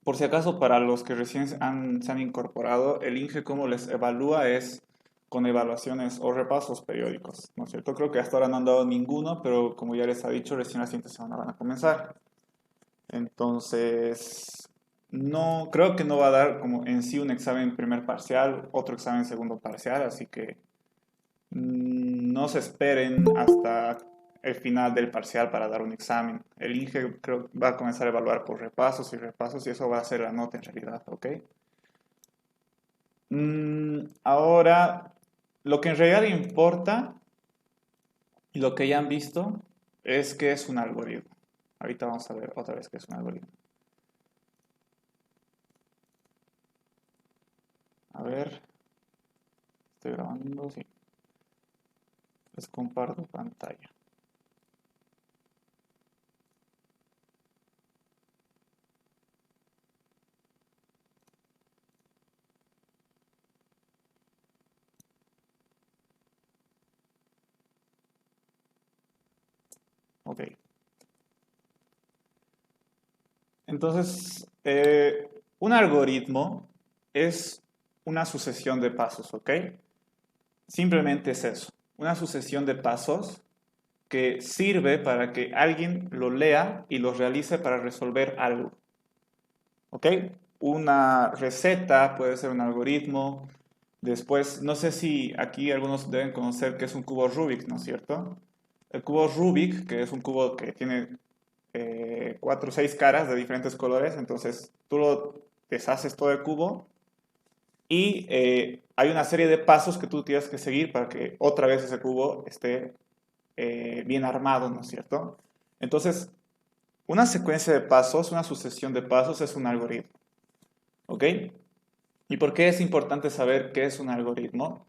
por si acaso, para los que recién se han incorporado, el INGE cómo les evalúa es con evaluaciones o repasos periódicos, ¿no es cierto? Creo que hasta ahora no han dado ninguno, pero como ya les ha dicho, recién la siguiente semana van a comenzar. Entonces, no, creo que no va a dar como en sí un examen primer parcial, otro examen segundo parcial, así que no se esperen hasta el final del parcial para dar un examen. El INGE creo que va a comenzar a evaluar por repasos y repasos y eso va a ser la nota en realidad, ¿ok? Ahora, lo que en realidad importa y lo que ya han visto es que es un algoritmo. Ahorita vamos a ver otra vez qué es un algoritmo. A ver, estoy grabando, sí. Les comparto pantalla. Ok. Entonces, un algoritmo es una sucesión de pasos, ¿ok? Simplemente es eso, una sucesión de pasos que sirve para que alguien lo lea y lo realice para resolver algo, ¿ok? Una receta puede ser un algoritmo. Después, no sé si aquí algunos deben conocer que es un cubo Rubik, ¿no es cierto? El cubo Rubik, que es un cubo que tiene cuatro o seis caras de diferentes colores, entonces tú lo deshaces todo el cubo y hay una serie de pasos que tú tienes que seguir para que otra vez ese cubo esté bien armado, ¿no es cierto? Entonces, una secuencia de pasos, una sucesión de pasos es un algoritmo, ¿ok? ¿Y por qué es importante saber qué es un algoritmo?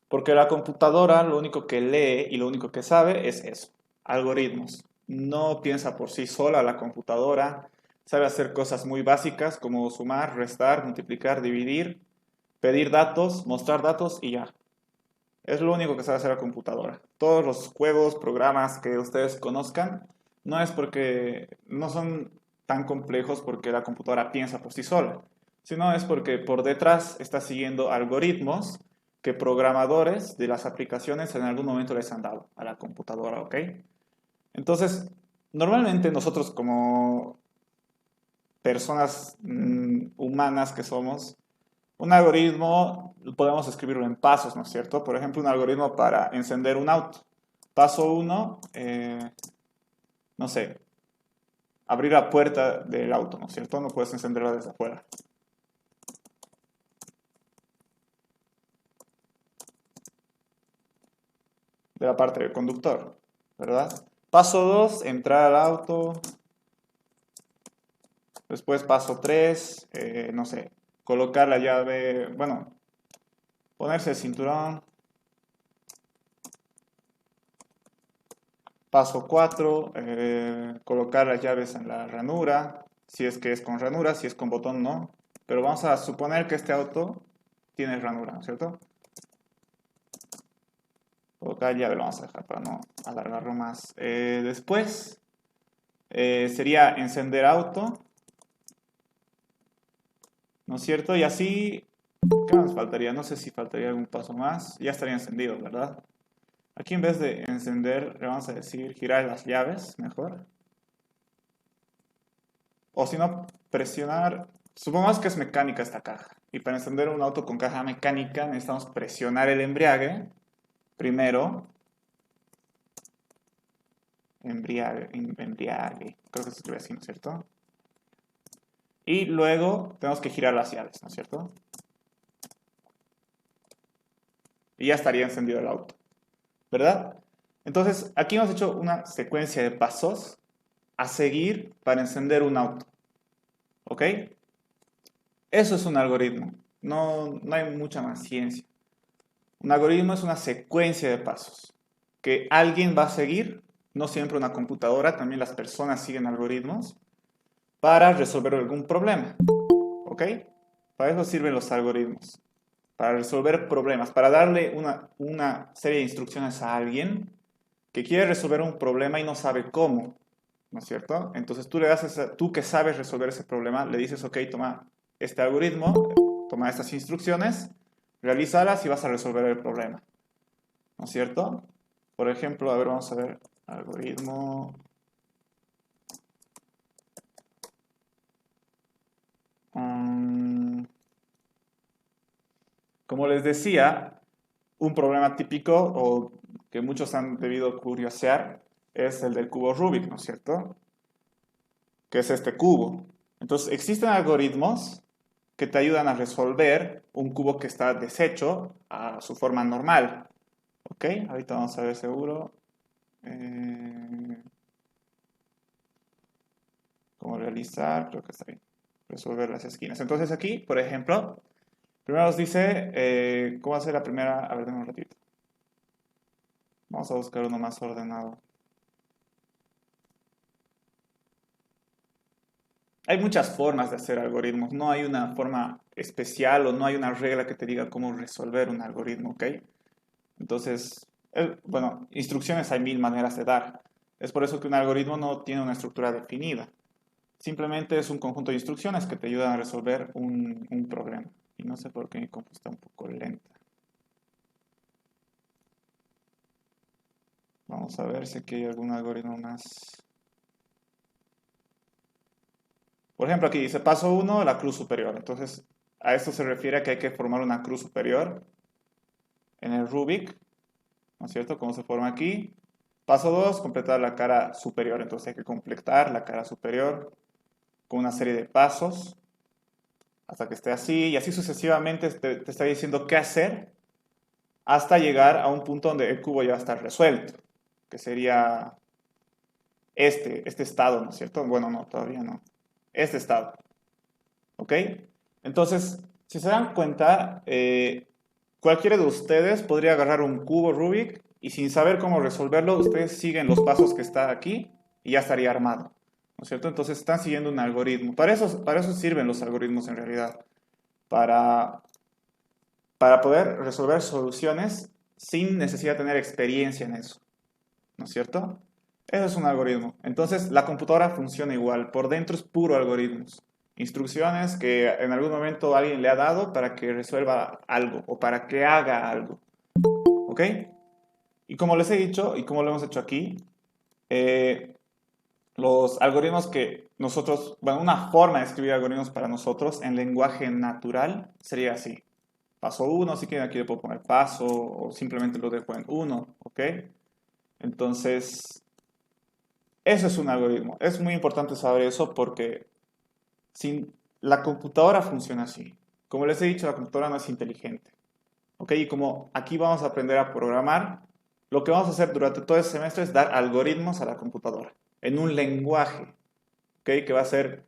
Porque la computadora lo único que lee y lo único que sabe es eso, algoritmos. No piensa por sí sola la computadora, sabe hacer cosas muy básicas como sumar, restar, multiplicar, dividir, pedir datos, mostrar datos y ya. Es lo único que sabe hacer la computadora. Todos los juegos, programas que ustedes conozcan, no es porque no son tan complejos porque la computadora piensa por sí sola, sino es porque por detrás está siguiendo algoritmos que programadores de las aplicaciones en algún momento les han dado a la computadora, ¿ok? Entonces, normalmente nosotros como personas humanas que somos, un algoritmo podemos escribirlo en pasos, ¿no es cierto? Por ejemplo, un algoritmo para encender un auto. Paso uno, no sé, abrir la puerta del auto, ¿no es cierto? No puedes encenderla desde afuera. De la parte del conductor, ¿verdad? Paso 2, entrar al auto. Después paso 3, no sé, colocar la llave, bueno, ponerse el cinturón. Paso 4, colocar las llaves en la ranura, si es que es con ranura, si es con botón no. Pero vamos a suponer que este auto tiene ranura, ¿no es cierto? Colocar llave lo vamos a dejar para no alargarlo más. Después sería encender auto, ¿no es cierto? Y así, ¿qué más faltaría? No sé si faltaría algún paso más. Ya estaría encendido, ¿verdad? Aquí en vez de encender, le vamos a decir girar las llaves, mejor. O si no, presionar. Supongamos que es mecánica esta caja. Y para encender un auto con caja mecánica necesitamos presionar el embriague. Primero. Embriague. Creo que se escribe así, ¿no es cierto? Y luego tenemos que girar las llaves, ¿no es cierto? Y ya estaría encendido el auto. ¿Verdad? Entonces, aquí hemos hecho una secuencia de pasos a seguir para encender un auto. ¿Ok? Eso es un algoritmo. No hay mucha más ciencia. Un algoritmo es una secuencia de pasos que alguien va a seguir, no siempre una computadora, también las personas siguen algoritmos para resolver algún problema. ¿Ok? Para eso sirven los algoritmos, para resolver problemas, para darle una serie de instrucciones a alguien que quiere resolver un problema y no sabe cómo. ¿no es cierto? Entonces tú le das tú que sabes resolver ese problema, le dices, ok, toma este algoritmo, toma estas instrucciones, realízalas y vas a resolver el problema, ¿no es cierto? Por ejemplo, a ver, vamos a ver, algoritmo. Como les decía, un problema típico o que muchos han debido curiosear es el del cubo Rubik, ¿no es cierto? Que es este cubo. Entonces, existen algoritmos que te ayudan a resolver un cubo que está deshecho a su forma normal. ¿Ok? Ahorita vamos a ver seguro cómo realizar, creo que está bien, resolver las esquinas. Entonces aquí, por ejemplo, primero nos dice cómo hacer la primera, a ver, denme un ratito. Vamos a buscar uno más ordenado. Hay muchas formas de hacer algoritmos, no hay una forma especial o no hay una regla que te diga cómo resolver un algoritmo, ¿ok? Entonces, bueno, instrucciones hay mil maneras de dar. Es por eso que un algoritmo no tiene una estructura definida. Simplemente es un conjunto de instrucciones que te ayudan a resolver un problema. Y no sé por qué mi compu está un poco lenta. Vamos a ver si aquí hay algún algoritmo más. Por ejemplo, aquí dice paso 1, la cruz superior. Entonces, a esto se refiere a que hay que formar una cruz superior en el Rubik, ¿no es cierto? Como se forma aquí. Paso 2, completar la cara superior. Entonces hay que completar la cara superior con una serie de pasos hasta que esté así y así sucesivamente te está diciendo qué hacer hasta llegar a un punto donde el cubo ya va a estar resuelto, que sería este estado, ¿no es cierto? Bueno, no, todavía no. Este estado, ¿ok? Entonces, si se dan cuenta, cualquiera de ustedes podría agarrar un cubo Rubik y sin saber cómo resolverlo, ustedes siguen los pasos que está aquí y ya estaría armado, ¿no es cierto? Entonces están siguiendo un algoritmo. Para eso sirven los algoritmos en realidad, para, para poder resolver soluciones sin necesidad de tener experiencia en eso, ¿no es cierto? Eso es un algoritmo. Entonces, la computadora funciona igual. Por dentro es puro algoritmos. Instrucciones que en algún momento alguien le ha dado para que resuelva algo o para que haga algo. ¿Ok? Y como les he dicho y como lo hemos hecho aquí, eh, los algoritmos que nosotros, bueno, una forma de escribir algoritmos para nosotros en lenguaje natural sería así. Paso 1, si quieren aquí le puedo poner paso o simplemente lo dejo en 1, ¿ok? Entonces, eso es un algoritmo. Es muy importante saber eso porque la computadora funciona así. Como les he dicho, la computadora no es inteligente. ¿Ok? Y como aquí vamos a aprender a programar, lo que vamos a hacer durante todo el semestre es dar algoritmos a la computadora en un lenguaje, ¿ok? Que va a ser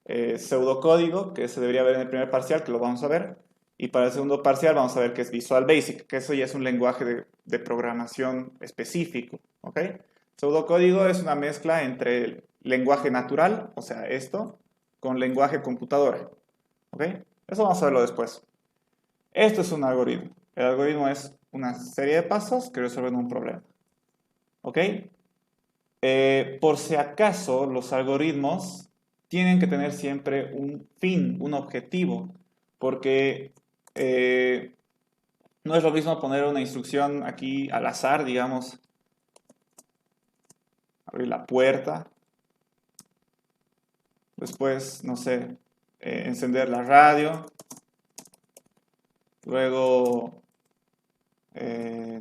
pseudocódigo, que se debería ver en el primer parcial, que lo vamos a ver. Y para el segundo parcial vamos a ver que es Visual Basic, que eso ya es un lenguaje de programación específico, ¿ok? Pseudocódigo es una mezcla entre el lenguaje natural, o sea, esto, con lenguaje computadora, ¿ok? Eso vamos a verlo después. Esto es un algoritmo. El algoritmo es una serie de pasos que resuelven un problema, ¿ok? Por si acaso, los algoritmos tienen que tener siempre un fin, un objetivo, porque no es lo mismo poner una instrucción aquí al azar, digamos, abrir la puerta, después, no sé, encender la radio, luego,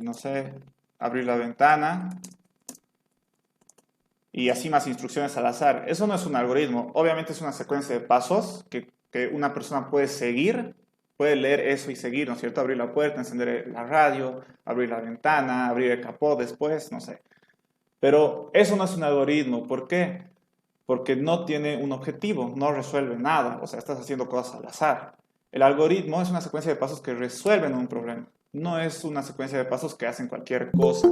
no sé, abrir la ventana y así más instrucciones al azar. Eso no es un algoritmo, obviamente es una secuencia de pasos que una persona puede seguir, puede leer eso y seguir, ¿no es cierto? Abrir la puerta, encender la radio, abrir la ventana, abrir el capó después, no sé. Pero eso no es un algoritmo, ¿por qué? Porque no tiene un objetivo, no resuelve nada, o sea, estás haciendo cosas al azar. El algoritmo es una secuencia de pasos que resuelven un problema, no es una secuencia de pasos que hacen cualquier cosa.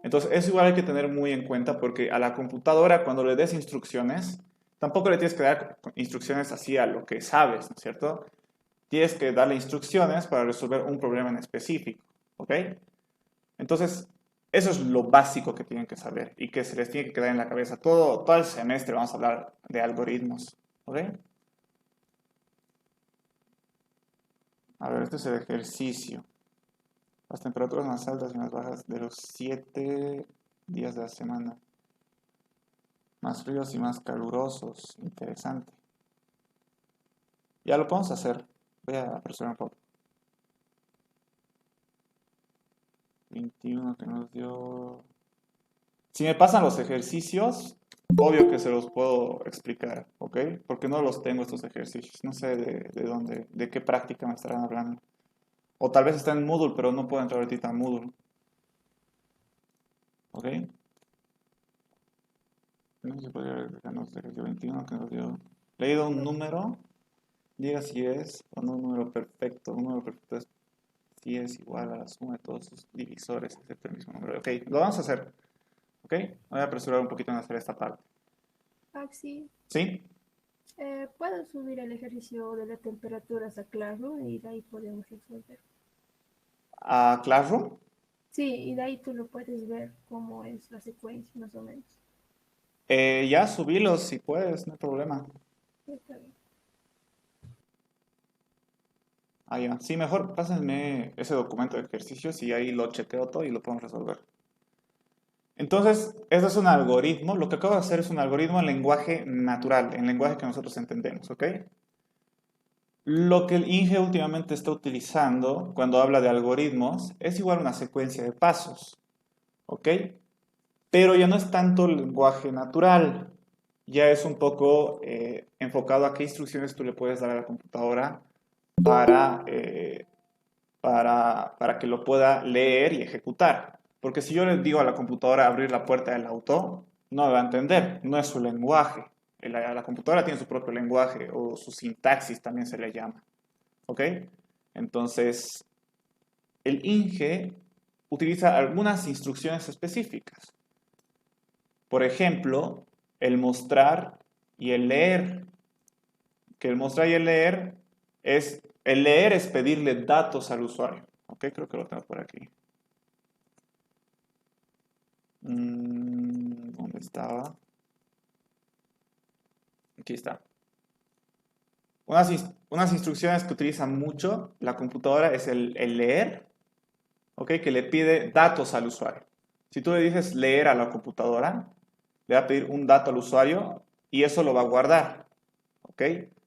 Entonces, eso igual hay que tener muy en cuenta porque a la computadora cuando le des instrucciones, tampoco le tienes que dar instrucciones así a lo que sabes, ¿no es cierto? Tienes que darle instrucciones para resolver un problema en específico, ¿ok? Entonces, Eso es lo básico que tienen que saber y que se les tiene que quedar en la cabeza. Todo el semestre vamos a hablar de algoritmos. ¿Ok? A ver, este es el ejercicio. Las temperaturas más altas y más bajas de los 7 días de la semana. Más fríos y más calurosos. Interesante. Ya lo podemos hacer. Voy a apresurar un poco. 21 que nos dio... Si me pasan los ejercicios, obvio que se los puedo explicar, ¿ok? Porque no los tengo estos ejercicios. No sé de dónde, de qué práctica me estarán hablando. O tal vez está en Moodle, pero no puedo entrar ahorita a Moodle. ¿Ok? No sé si podría explicarnos el ejercicio 21 que nos dio. Leído un número, diga si es o no un número perfecto. Un número perfecto es si es igual a la suma de todos sus divisores, excepto el mismo número. Ok, lo vamos a hacer. ¿Ok? Voy a apresurar un poquito en hacer esta parte. Axi, ¿Sí? puedo subir el ejercicio de las temperaturas a Classroom y de ahí podemos resolver. ¿A Classroom? Sí, y de ahí tú lo puedes ver cómo es la secuencia, más o menos. Ya subilos si puedes, no hay problema. Está bien. Ah, ya. Sí, mejor pásenme ese documento de ejercicios y ahí lo chequeo todo y lo podemos resolver. Entonces, este es un algoritmo. Lo que acabo de hacer es un algoritmo en lenguaje natural, en lenguaje que nosotros entendemos, ¿ok? Lo que el INGE últimamente está utilizando cuando habla de algoritmos es igual una secuencia de pasos, ¿ok? Pero ya no es tanto lenguaje natural, ya es un poco enfocado a qué instrucciones tú le puedes dar a la computadora para, para que lo pueda leer y ejecutar. Porque si yo le digo a la computadora abrir la puerta del auto, no me va a entender, no es su lenguaje. La computadora tiene su propio lenguaje o su sintaxis también se le llama. ¿Ok? Entonces, el INGE utiliza algunas instrucciones específicas. Por ejemplo, el mostrar y el leer. Que el mostrar y el leer es pedirle datos al usuario. Ok, creo que lo tengo por aquí. ¿Dónde estaba? Aquí está. Unas instrucciones que utiliza mucho la computadora es el leer, ¿ok? Que le pide datos al usuario. Si tú le dices leer a la computadora, le va a pedir un dato al usuario y eso lo va a guardar, ¿ok?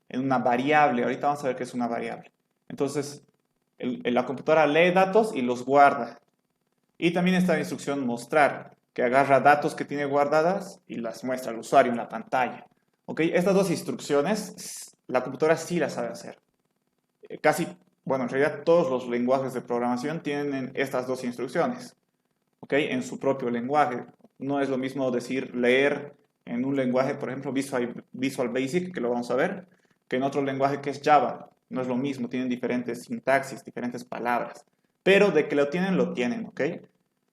En una variable. Ahorita vamos a ver qué es una variable. Entonces, la computadora lee datos y los guarda. Y también está la instrucción mostrar, que agarra datos que tiene guardadas y las muestra al usuario en la pantalla. ¿Ok? Estas dos instrucciones, la computadora sí las sabe hacer. Casi, bueno, en realidad todos los lenguajes de programación tienen estas dos instrucciones. ¿Ok? En su propio lenguaje. No es lo mismo decir leer en un lenguaje, por ejemplo, Visual Basic, que lo vamos a ver, que en otro lenguaje que es Java. No es lo mismo, tienen diferentes sintaxis, diferentes palabras. Pero de que lo tienen, ¿ok?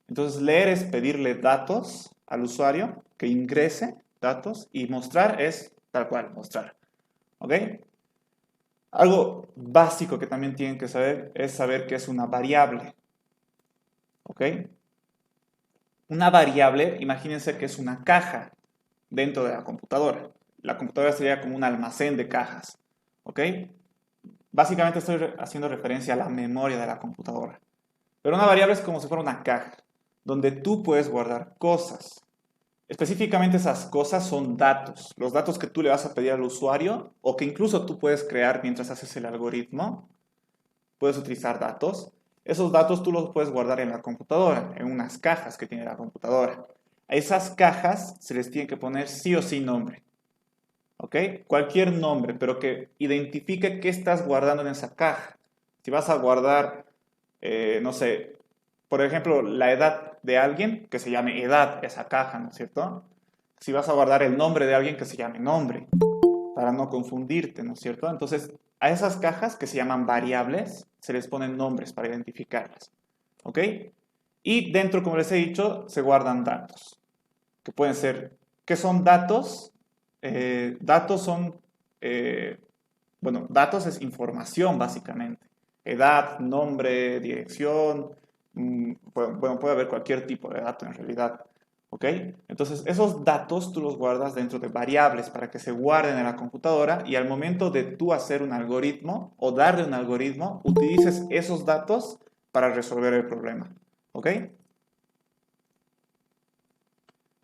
Entonces, leer es pedirle datos al usuario que ingrese datos y mostrar es tal cual, mostrar. ¿Ok? Algo básico que también tienen que saber es saber qué es una variable. ¿Ok? Una variable, imagínense que es una caja dentro de la computadora. La computadora sería como un almacén de cajas. ¿Ok? Básicamente estoy haciendo referencia a la memoria de la computadora. Pero una variable es como si fuera una caja, donde tú puedes guardar cosas. Específicamente esas cosas son datos, los datos que tú le vas a pedir al usuario o que incluso tú puedes crear mientras haces el algoritmo. Puedes utilizar datos. Esos datos tú los puedes guardar en la computadora, en unas cajas que tiene la computadora. A esas cajas se les tiene que poner sí o sí nombre. ¿Ok? Cualquier nombre, pero que identifique qué estás guardando en esa caja. Si vas a guardar, no sé, por ejemplo, la edad de alguien, que se llame edad, esa caja, ¿no es cierto? Si vas a guardar el nombre de alguien, que se llame nombre, para no confundirte, ¿no es cierto? Entonces, a esas cajas que se llaman variables, se les ponen nombres para identificarlas. ¿Ok? Y dentro, como les he dicho, se guardan datos, que pueden ser, ¿qué son datos? Datos son, eh, bueno, datos es información básicamente. Edad, nombre, dirección, bueno, puede haber cualquier tipo de dato en realidad. ¿Ok? Entonces, esos datos tú los guardas dentro de variables para que se guarden en la computadora y al momento de tú hacer un algoritmo o darle un algoritmo, utilices esos datos para resolver el problema. ¿Ok?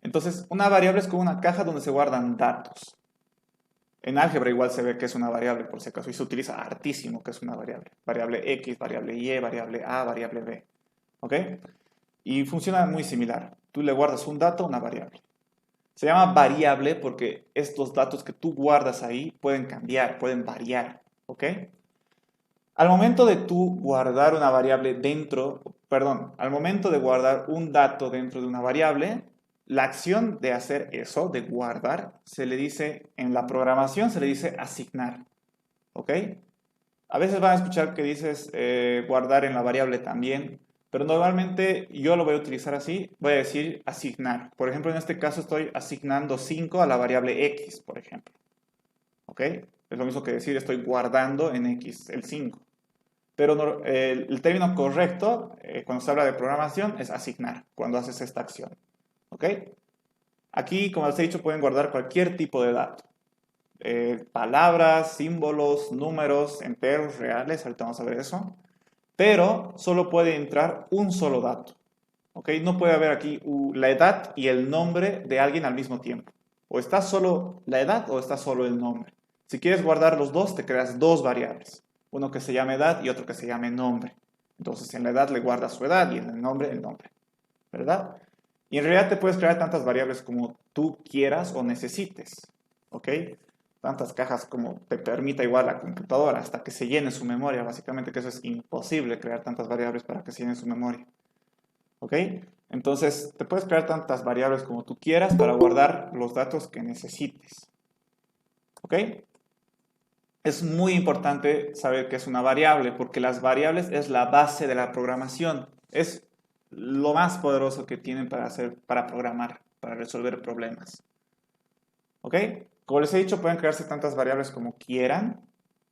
Entonces, una variable es como una caja donde se guardan datos. En álgebra igual se ve que es una variable, por si acaso, y se utiliza hartísimo que es una variable. Variable X, variable Y, variable A, variable B. ¿Ok? Y funciona muy similar. Tú le guardas un dato a una variable. Se llama variable porque estos datos que tú guardas ahí pueden cambiar, pueden variar. ¿Ok? Al momento de tú guardar una variable dentro, perdón, al momento de guardar un dato dentro de una variable, la acción de hacer eso, de guardar, se le dice, en la programación se le dice asignar. ¿Ok? A veces van a escuchar que dices guardar en la variable también, pero normalmente yo lo voy a utilizar así, voy a decir asignar. Por ejemplo, en este caso estoy asignando 5 a la variable x, por ejemplo. ¿Ok? Es lo mismo que decir estoy guardando en x el 5. Pero el término correcto, cuando se habla de programación, es asignar, cuando haces esta acción. ¿Ok? Aquí, como les he dicho, pueden guardar cualquier tipo de dato. Palabras, símbolos, números, enteros, reales, ahorita vamos a ver eso. Pero solo puede entrar un solo dato. ¿Ok? No puede haber aquí la edad y el nombre de alguien al mismo tiempo. O está solo la edad o está solo el nombre. Si quieres guardar los dos, te creas dos variables. Uno que se llame edad y otro que se llame nombre. Entonces en la edad le guardas su edad y en el nombre el nombre. ¿Verdad? Y en realidad te puedes crear tantas variables como tú quieras o necesites. ¿Ok? Tantas cajas como te permita igual la computadora hasta que se llene su memoria. Básicamente que eso es imposible crear tantas variables para que se llene su memoria. ¿Ok? Entonces, te puedes crear tantas variables como tú quieras para guardar los datos que necesites. ¿Ok? Es muy importante saber qué es una variable, porque las variables es la base de la programación. Es lo más poderoso que tienen para hacer, para programar, para resolver problemas. ¿Ok? Como les he dicho, pueden crearse tantas variables como quieran.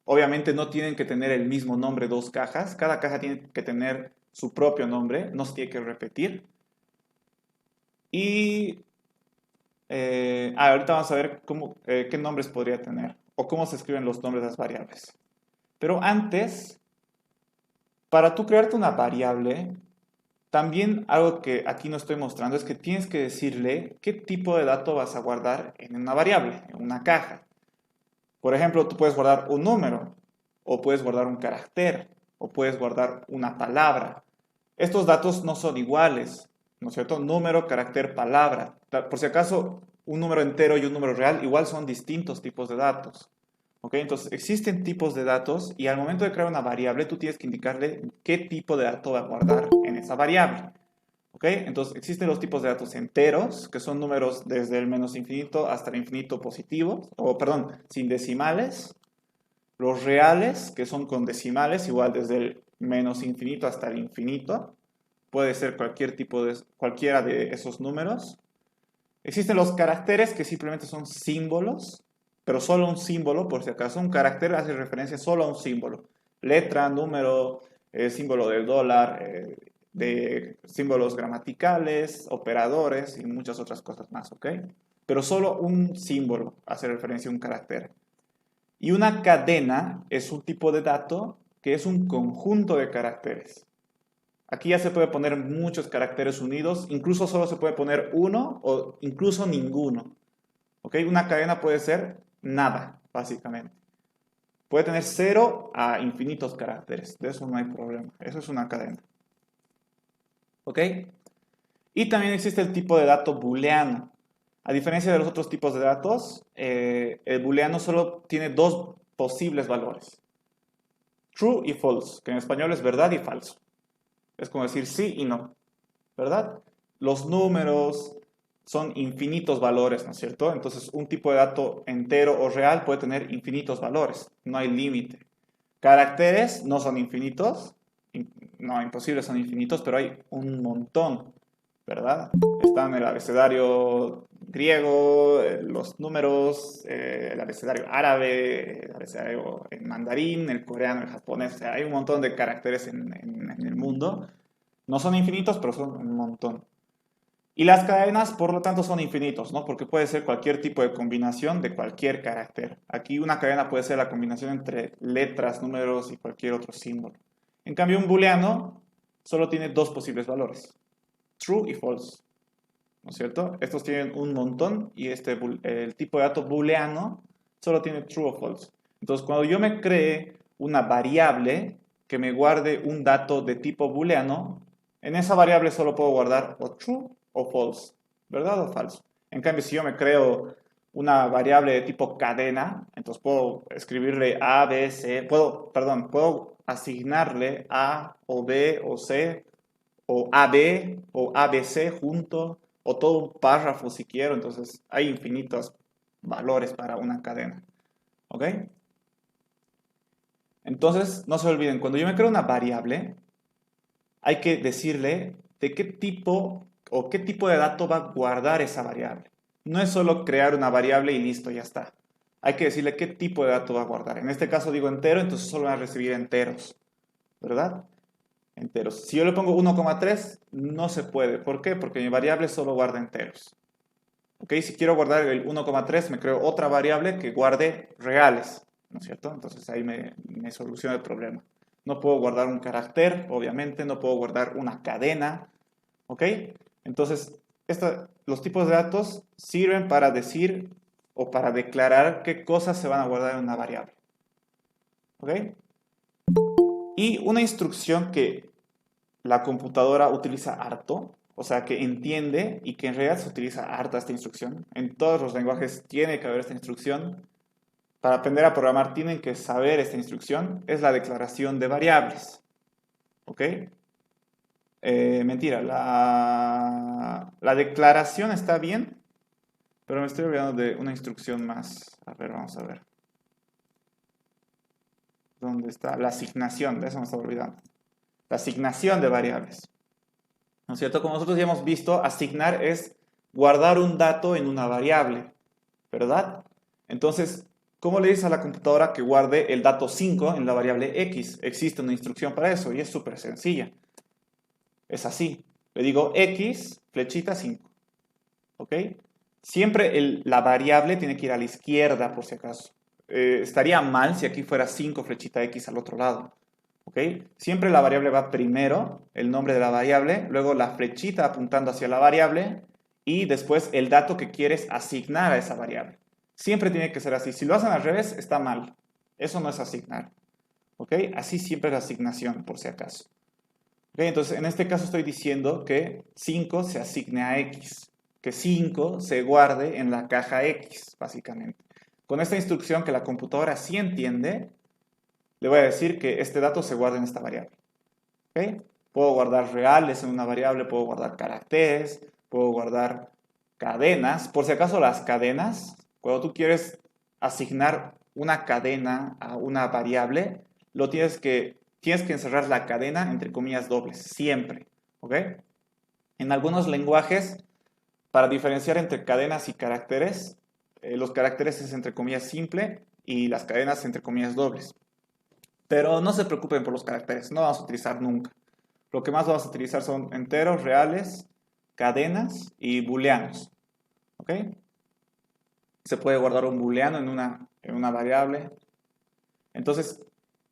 Obviamente no tienen que tener el mismo nombre dos cajas. Cada caja tiene que tener su propio nombre, no se tiene que repetir. Y ahorita vamos a ver qué nombres podría tener o cómo se escriben los nombres de las variables. Pero antes, para tú crearte una variable, también algo que aquí no estoy mostrando es que tienes que decirle qué tipo de dato vas a guardar en una variable, en una caja. Por ejemplo, tú puedes guardar un número, o puedes guardar un carácter, o puedes guardar una palabra. Estos datos no son iguales, ¿no es cierto? Número, carácter, palabra. Por si acaso, un número entero y un número real igual son distintos tipos de datos. ¿Ok? Entonces, existen tipos de datos y al momento de crear una variable, tú tienes que indicarle qué tipo de dato va a guardar en esa variable. ¿Ok? Entonces, existen los tipos de datos enteros, que son números desde el menos infinito hasta el infinito positivo, o perdón, sin decimales. Los reales, que son con decimales, igual desde el menos infinito hasta el infinito. Puede ser cualquiera de esos números. Existen los caracteres, que simplemente son símbolos, pero solo un símbolo, por si acaso. Un carácter hace referencia solo a un símbolo. Letra, número, símbolo del dólar, de símbolos gramaticales, operadores y muchas otras cosas más, ¿ok? Pero solo un símbolo hace referencia a un carácter. Y una cadena es un tipo de dato que es un conjunto de caracteres. Aquí ya se puede poner muchos caracteres unidos, incluso solo se puede poner uno o incluso ninguno. ¿Ok? Una cadena puede ser nada, básicamente. Puede tener 0 a infinitos caracteres, de eso no hay problema. Eso es una cadena. ¿Ok? Y también existe el tipo de dato booleano. A diferencia de los otros tipos de datos, el booleano solo tiene dos posibles valores. True y false, que en español es verdad y falso. Es como decir sí y no, ¿verdad? Los números son infinitos valores, ¿no es cierto? Entonces, un tipo de dato entero o real puede tener infinitos valores, no hay límite. Caracteres no son infinitos, no, imposibles son infinitos, pero hay un montón, ¿verdad? Están el abecedario griego, los números, el abecedario árabe, el abecedario en mandarín, el coreano, el japonés, o sea, hay un montón de caracteres en el mundo No son infinitos, pero son un montón. Y las cadenas, por lo tanto, son infinitos, ¿no? Porque puede ser cualquier tipo de combinación de cualquier carácter. Aquí una cadena puede ser la combinación entre letras, números y cualquier otro símbolo. En cambio, un booleano solo tiene dos posibles valores, true y false, ¿no es cierto? Estos tienen un montón y el tipo de dato booleano solo tiene true o false. Entonces, cuando yo me cree una variable que me guarde un dato de tipo booleano, en esa variable solo puedo guardar o true o false, ¿verdad o falso? En cambio, si yo me creo una variable de tipo cadena, entonces puedo escribirle A, B, C, puedo asignarle A o B o C o AB o ABC junto o todo un párrafo si quiero, entonces hay infinitos valores para una cadena, ¿ok? Entonces, no se olviden, cuando yo me creo una variable, hay que decirle de qué tipo o qué tipo de dato va a guardar esa variable. No es solo crear una variable y listo, ya está. Hay que decirle qué tipo de dato va a guardar. En este caso digo entero, entonces solo va a recibir enteros, ¿verdad? Enteros. Si yo le pongo 1,3, no se puede. ¿Por qué? Porque mi variable solo guarda enteros. ¿Ok? Si quiero guardar el 1,3, me creo otra variable que guarde reales, ¿no es cierto? Entonces ahí me soluciona el problema. No puedo guardar un carácter, obviamente, no puedo guardar una cadena, ¿ok? Entonces, los tipos de datos sirven para decir o para declarar qué cosas se van a guardar en una variable, ¿ok? Y una instrucción que la computadora utiliza harto, o sea, que entiende y que en realidad se utiliza harta esta instrucción. En todos los lenguajes tiene que haber esta instrucción. Para aprender a programar tienen que saber esta instrucción. Es la declaración de variables. ¿Ok? Mentira, la declaración está bien, pero me estoy olvidando de una instrucción más. A ver, vamos a ver. ¿Dónde está? La asignación, de eso me estaba olvidando. La asignación de variables. ¿No es cierto? Como nosotros ya hemos visto, asignar es guardar un dato en una variable, ¿verdad? Entonces, ¿cómo le dices a la computadora que guarde el dato 5 en la variable x? Existe una instrucción para eso y es súper sencilla. Es así. Le digo x, flechita 5. ¿Ok? Siempre la variable tiene que ir a la izquierda, por si acaso. Estaría mal si aquí fuera 5 flechita x al otro lado. ¿Ok? Siempre la variable va primero, el nombre de la variable, luego la flechita apuntando hacia la variable y después el dato que quieres asignar a esa variable. Siempre tiene que ser así. Si lo hacen al revés, está mal. Eso no es asignar. ¿Ok? Así siempre es la asignación, por si acaso. ¿Ok? Entonces, en este caso estoy diciendo que 5 se asigne a x, que 5 se guarde en la caja x, básicamente. Con esta instrucción que la computadora sí entiende, le voy a decir que este dato se guarda en esta variable. ¿Ok? Puedo guardar reales en una variable, puedo guardar caracteres, puedo guardar cadenas. Por si acaso las cadenas, cuando tú quieres asignar una cadena a una variable, tienes que encerrar la cadena entre comillas dobles, siempre. ¿Ok? En algunos lenguajes, para diferenciar entre cadenas y caracteres, los caracteres es entre comillas simple y las cadenas entre comillas dobles. Pero no se preocupen por los caracteres, no vamos a utilizar nunca. Lo que más vamos a utilizar son enteros, reales, cadenas y booleanos. ¿Ok? Se puede guardar un booleano en una variable. Entonces,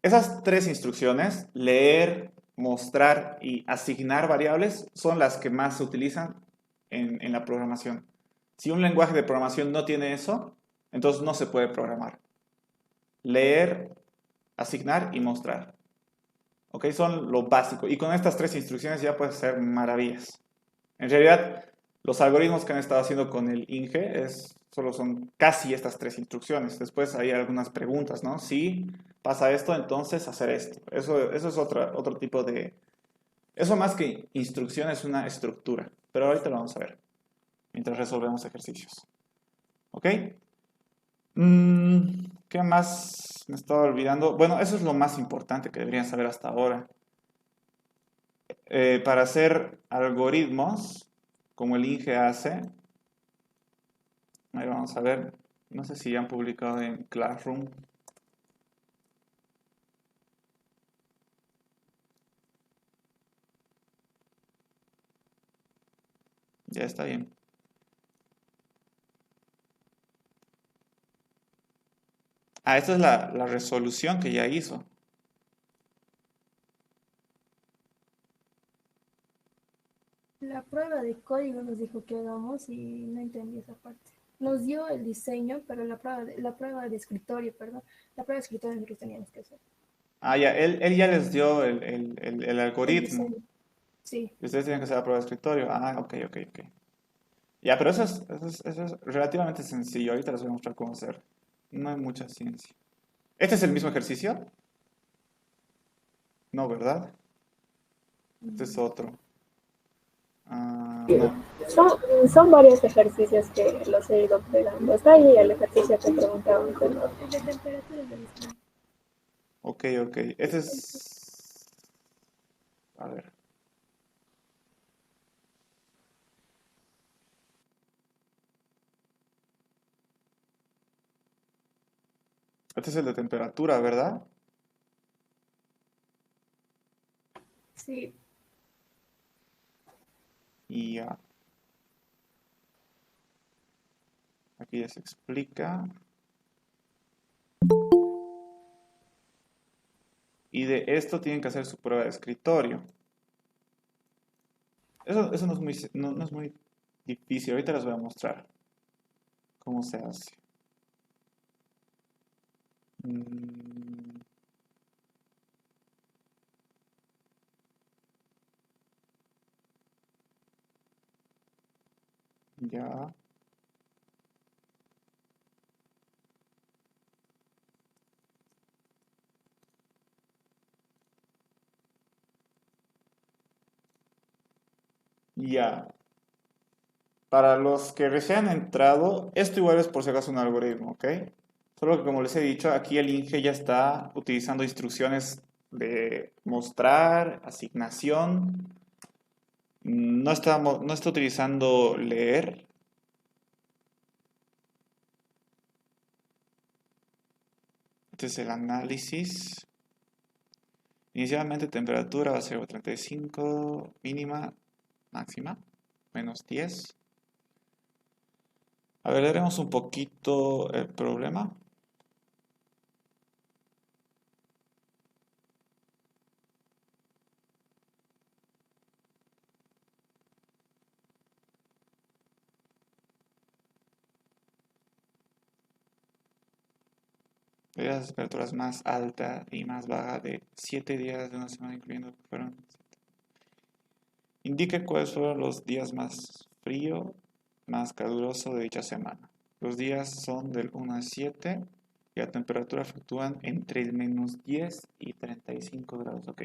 esas tres instrucciones, leer, mostrar y asignar variables, son las que más se utilizan en la programación. Si un lenguaje de programación no tiene eso, entonces no se puede programar. Leer, asignar y mostrar. ¿Ok? Son lo básico. Y con estas tres instrucciones ya puedes hacer maravillas. En realidad, los algoritmos que han estado haciendo con el INGE solo son casi estas tres instrucciones. Después hay algunas preguntas, ¿no? Si pasa esto, entonces hacer esto. Eso es otro tipo de... Eso más que instrucción es una estructura. Pero ahorita lo vamos a ver mientras resolvemos ejercicios. ¿Ok? ¿Qué más me estaba olvidando? Bueno, eso es lo más importante que deberían saber hasta ahora. Para hacer algoritmos, como el INGE hace, ahí vamos a ver, no sé si ya han publicado en Classroom. Ya está bien. Ah, esta es la resolución que ya hizo. La prueba de código nos dijo que hagamos y no entendí esa parte. Nos dio el diseño, pero la prueba de escritorio, perdón, la prueba de escritorio es lo que teníamos que hacer. Ah, ya, él ya les dio el El algoritmo. diseño, sí. Y ustedes tienen que hacer la prueba de escritorio. Ah, ok, ok, ok. Ya, pero eso es relativamente sencillo. Ahorita les voy a mostrar cómo hacer. No hay mucha ciencia. ¿Este es el mismo ejercicio? No, ¿verdad? Este es otro. Ah, no. Son, son varios ejercicios que los he ido pegando. Está ahí el ejercicio que preguntaban. El de temperatura es el mismo. Ok, ok. Este es... A ver. Este es el de temperatura, ¿verdad? Sí, Y ya. Aquí ya se explica. Y de esto tienen que hacer su prueba de escritorio. Eso no es muy difícil. Ahorita les voy a mostrar cómo se hace. Mm, ya. Ya. Para los que recién han entrado, esto igual es por si acaso un algoritmo, ¿ok? Solo que como les he dicho, aquí el Inge ya está utilizando instrucciones de mostrar, asignación. No está utilizando leer. Este es el análisis. Inicialmente temperatura va a ser 35, mínima, máxima, -10. A ver, leeremos un poquito el problema. Las temperaturas más alta y más baja de 7 días de una semana, incluyendo que fueron. Indique cuáles fueron los días más frío, más caluroso de dicha semana. Los días son del 1 al 7 y la temperatura fluctúan entre el -10 y 35 grados. Ok.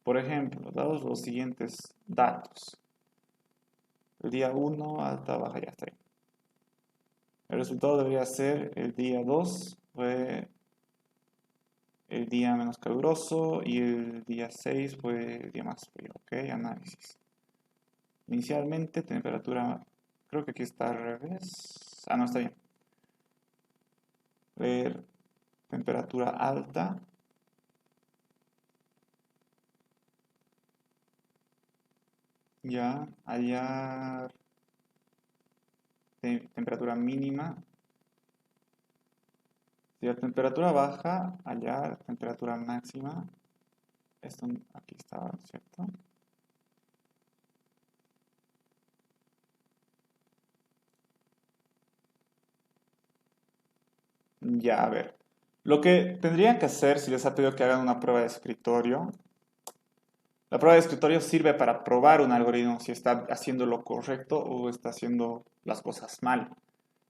Por ejemplo, dados los siguientes datos. El día 1, alta, baja, ya está ahí. El resultado debería ser el día 2 fue el día menos caluroso y el día 6 fue el día más frío. Ok, análisis. Inicialmente, temperatura, creo que aquí está al revés. Ah, no, está bien. Ver temperatura alta. Ya, hallar temperatura mínima. Si la temperatura baja, hallar temperatura máxima. Esto aquí estaba, ¿cierto? Ya, a ver. Lo que tendrían que hacer si les ha pedido que hagan una prueba de escritorio. La prueba de escritorio sirve para probar un algoritmo si está haciendo lo correcto o está haciendo las cosas mal.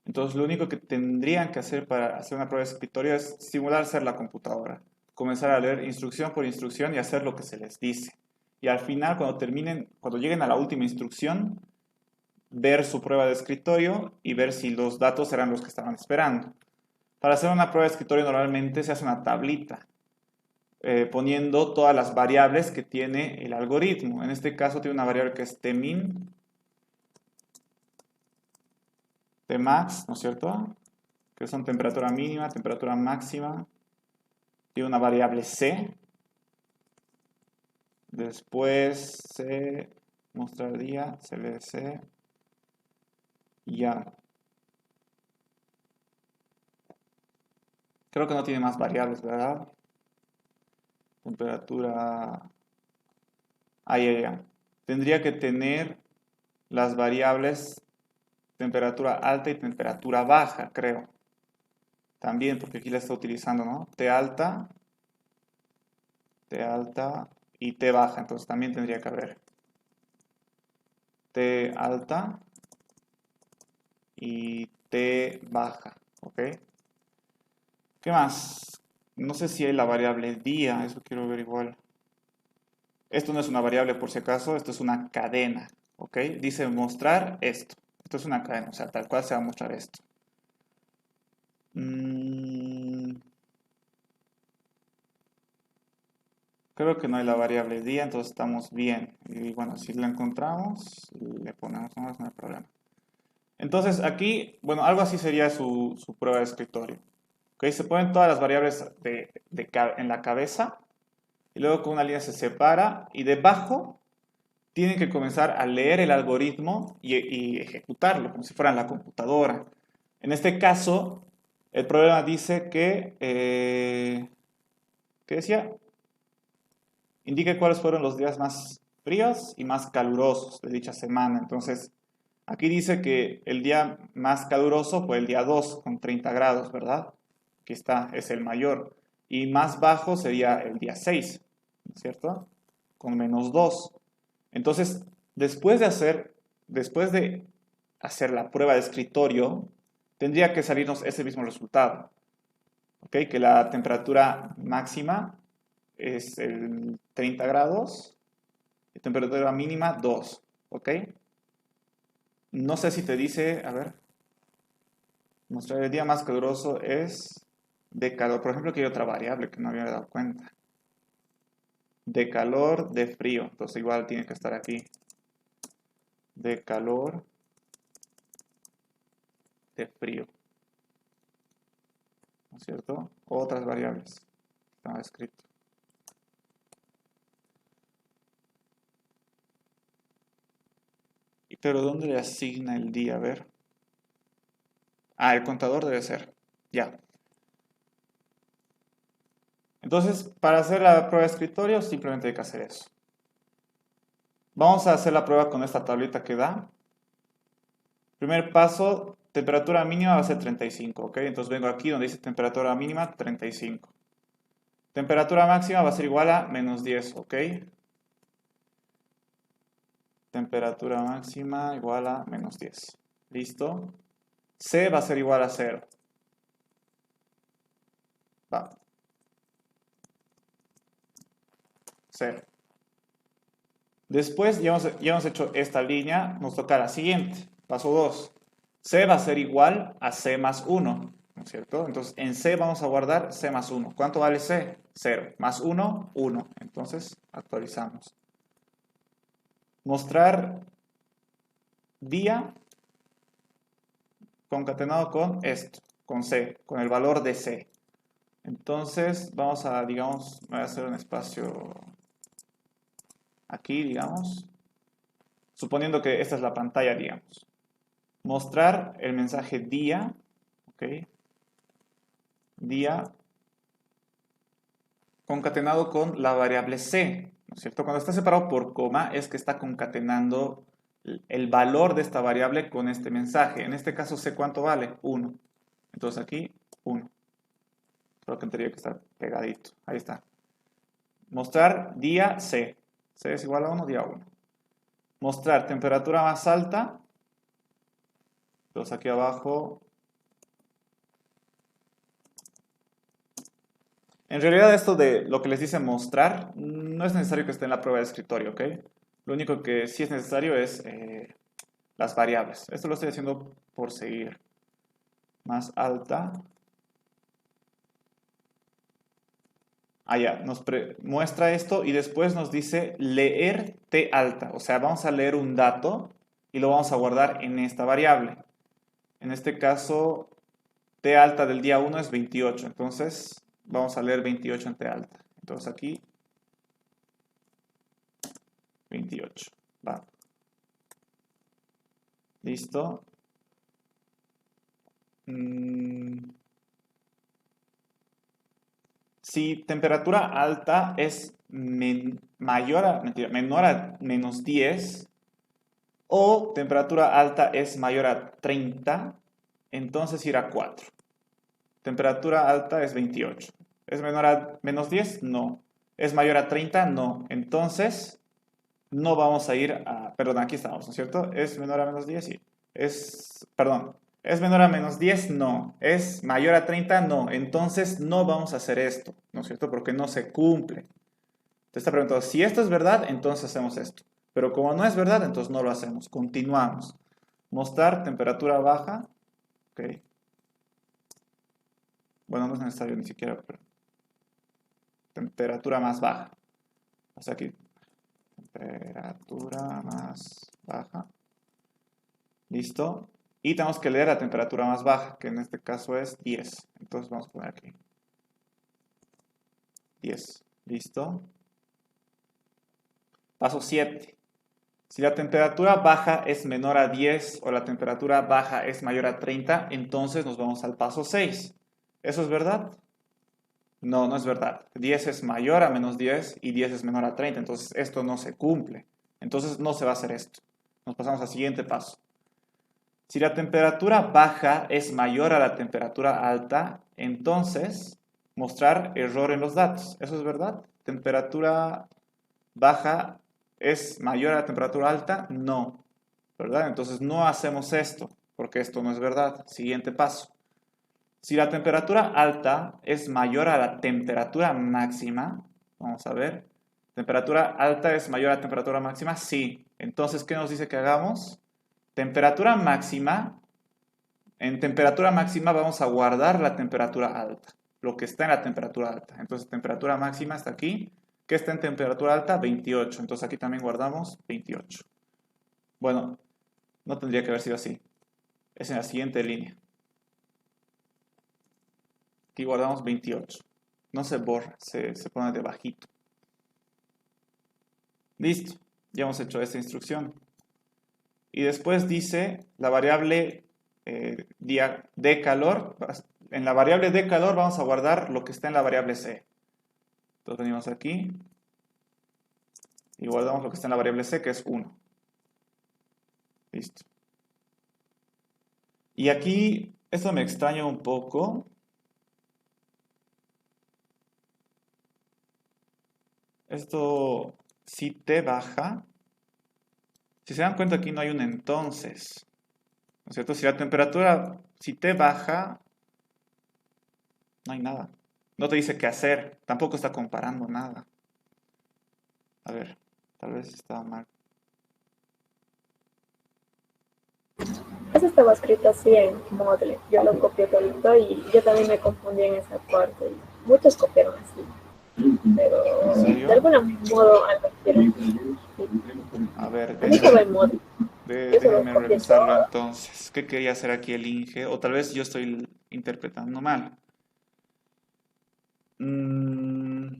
Entonces, lo único que tendrían que hacer para hacer una prueba de escritorio es simular ser la computadora. Comenzar a leer instrucción por instrucción y hacer lo que se les dice. Y al final, cuando lleguen a la última instrucción, ver su prueba de escritorio y ver si los datos eran los que estaban esperando. Para hacer una prueba de escritorio normalmente se hace una tablita poniendo todas las variables que tiene el algoritmo. En este caso tiene una variable que es tmin, tmax, ¿no es cierto? Que son temperatura mínima, temperatura máxima. Tiene una variable c. Después c, mostrar día, cbc, Ya. Creo que no tiene más variables, ¿verdad? Temperatura... Ah, ya. Tendría que tener las variables temperatura alta y temperatura baja, creo. También, porque aquí la está utilizando, ¿no? T alta y T baja. Entonces también tendría que haber T alta y T baja, ¿ok? ¿Qué más? No sé si hay la variable día, eso quiero ver igual. Esto no es una variable por si acaso, esto es una cadena, ¿ok? Dice mostrar esto. Esto es una cadena, o sea, tal cual se va a mostrar esto. Creo que no hay la variable día, entonces estamos bien. Y bueno, si la encontramos, le ponemos nomás, no hay problema. Entonces aquí, bueno, algo así sería su prueba de escritorio. ¿Ok? Se ponen todas las variables en la cabeza y luego con una línea se separa y debajo tienen que comenzar a leer el algoritmo y ejecutarlo, como si fuera en la computadora. En este caso, el programa dice que, ¿qué decía? Indique cuáles fueron los días más fríos y más calurosos de dicha semana. Entonces, aquí dice que el día más caluroso fue el día 2 con 30 grados, ¿verdad? Aquí está, es el mayor. Y más bajo sería el día 6, ¿no es cierto? Con -2. Entonces, después de hacer la prueba de escritorio, tendría que salirnos ese mismo resultado. ¿Ok? Que la temperatura máxima es el 30 grados y temperatura mínima 2. ¿Ok? No sé si te dice, a ver, mostrar el día más caluroso es de calor. Por ejemplo, aquí hay otra variable que no había dado cuenta. De calor, de frío. Entonces igual tiene que estar aquí. De calor, de frío. ¿No es cierto? Otras variables. Estaba escrito. Pero ¿dónde le asigna el día? A ver. Ah, el contador debe ser. Ya. Entonces, para hacer la prueba de escritorio, simplemente hay que hacer eso. Vamos a hacer la prueba con esta tablita que da. Primer paso, temperatura mínima va a ser 35, ¿ok? Entonces vengo aquí donde dice temperatura mínima, 35. Temperatura máxima va a ser igual a -10, ¿ok? Temperatura máxima igual a -10. ¿Listo? C va a ser igual a 0. Va. 0. Después ya hemos hecho esta línea, nos toca la siguiente. Paso 2. C va a ser igual a C más 1, ¿no es cierto? Entonces en C vamos a guardar C más 1. ¿Cuánto vale C? 0. Más 1, 1. Entonces actualizamos. Mostrar día concatenado con esto, con C, con el valor de C. Entonces vamos a, digamos, voy a hacer un espacio aquí, digamos, suponiendo que esta es la pantalla, digamos. Mostrar el mensaje día, ¿ok? Día concatenado con la variable C, ¿no es cierto? Cuando está separado por coma es que está concatenando el valor de esta variable con este mensaje. En este caso C, ¿cuánto vale? 1. Entonces aquí 1. Creo que tendría que estar pegadito. Ahí está. Mostrar día C. C es igual a 1, día 1. Mostrar temperatura más alta. Entonces aquí abajo. En realidad esto de lo que les dice mostrar no es necesario que esté en la prueba de escritorio, ¿ok? Lo único que sí es necesario es las variables. Esto lo estoy haciendo por seguir. Más alta. Ya, nos muestra esto y después nos dice leer T alta. O sea, vamos a leer un dato y lo vamos a guardar en esta variable. En este caso, T alta del día 1 es 28. Entonces, vamos a leer 28 en T alta. Entonces aquí, 28. Va. Listo. Mm, si temperatura alta es menor a -10 o temperatura alta es mayor a 30, entonces irá 4. Temperatura alta es 28. ¿Es menor a -10? No. ¿Es mayor a 30? No. Entonces, no vamos a ir a... Perdón, aquí estamos, ¿no es cierto? ¿Es menor a -10? Sí. Perdón. ¿Es menor a -10? No. ¿Es mayor a 30? No. Entonces, no vamos a hacer esto, ¿no es cierto? Porque no se cumple. Te está preguntando, si esto es verdad, entonces hacemos esto. Pero como no es verdad, entonces no lo hacemos. Continuamos. Mostrar temperatura baja. Ok. Bueno, no es necesario ni siquiera, pero temperatura más baja. Hasta aquí. Temperatura más baja. Listo. Y tenemos que leer la temperatura más baja, que en este caso es 10. Entonces vamos a poner aquí 10. Listo. Paso 7. Si la temperatura baja es menor a 10 o la temperatura baja es mayor a 30, entonces nos vamos al paso 6. ¿Eso es verdad? No, no es verdad. 10 es mayor a -10 y 10 es menor a 30, entonces esto no se cumple. Entonces no se va a hacer esto. Nos pasamos al siguiente paso. Si la temperatura baja es mayor a la temperatura alta, entonces mostrar error en los datos. ¿Eso es verdad? ¿Temperatura baja es mayor a la temperatura alta? No, ¿verdad? Entonces no hacemos esto, porque esto no es verdad. Siguiente paso. Si la temperatura alta es mayor a la temperatura máxima, vamos a ver, ¿temperatura alta es mayor a la temperatura máxima? Sí. Entonces, ¿qué nos dice que hagamos? Temperatura máxima. En temperatura máxima vamos a guardar la temperatura alta, lo que está en la temperatura alta. Entonces, temperatura máxima está aquí. ¿Qué está en temperatura alta? 28. Entonces, aquí también guardamos 28. Bueno, no tendría que haber sido así. Es en la siguiente línea. Aquí guardamos 28. No se borra, se pone debajito. Listo, ya hemos hecho esta instrucción. Y después dice la variable de calor. En la variable de calor vamos a guardar lo que está en la variable C. Entonces venimos aquí y guardamos lo que está en la variable C, que es 1. Listo. Y aquí, esto me extraña un poco. Esto, si T baja, si se dan cuenta aquí no hay un entonces, ¿no es cierto? Si la temperatura, si T baja, no hay nada. No te dice qué hacer, tampoco está comparando nada. A ver, tal vez estaba mal. Eso estaba escrito así en Moodle. Yo lo copié todito y yo también me confundí en esa parte. Muchos copiaron así. Pero ¿En de serio? algún modo algo quieren. A ver, A mí estaba en Moodle. Yo solo déjenme copié revisarlo todo. entonces. ¿Qué quería hacer aquí el Inge? O tal vez yo estoy interpretando mal. Mm,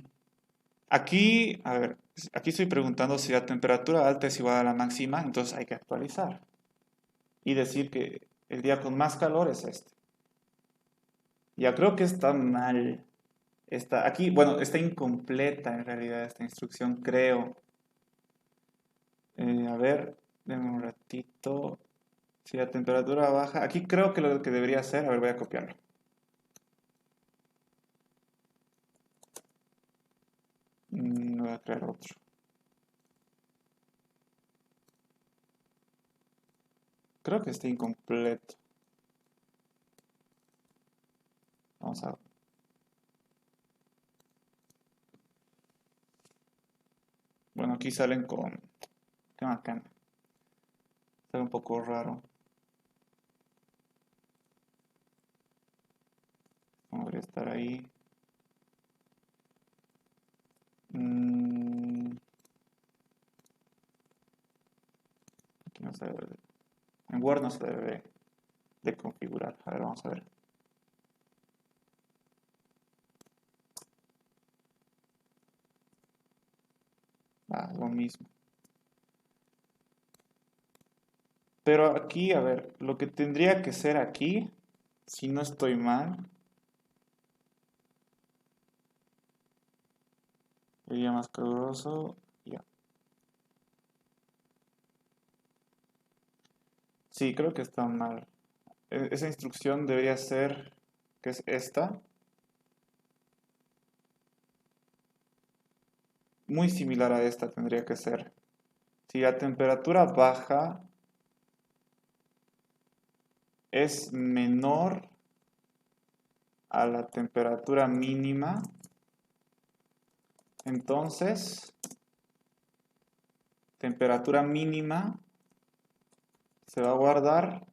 aquí, a ver, aquí estoy preguntando si la temperatura alta es igual a la máxima, entonces hay que actualizar y decir que el día con más calor es este. Ya creo que está mal. Está aquí, bueno, está incompleta en realidad esta instrucción, creo. A ver, denme un ratito. Si la temperatura baja, aquí creo que lo que debería hacer, a ver, voy a copiarlo. Voy a crear otro. Creo que está incompleto. Vamos a... Bueno, aquí salen con... Qué bacán. Sale un poco raro. ¿Cómo debería estar ahí? Aquí no se debe en Word no se debe de configurar. A ver, vamos a ver. Lo mismo. Pero aquí, a ver, lo que tendría que ser aquí si no estoy mal, el día más caluroso, ya. Sí, creo que está mal. Esa instrucción debería ser, que es esta, muy similar a esta tendría que ser. Si la temperatura baja es menor a la temperatura mínima, entonces temperatura mínima se va a guardar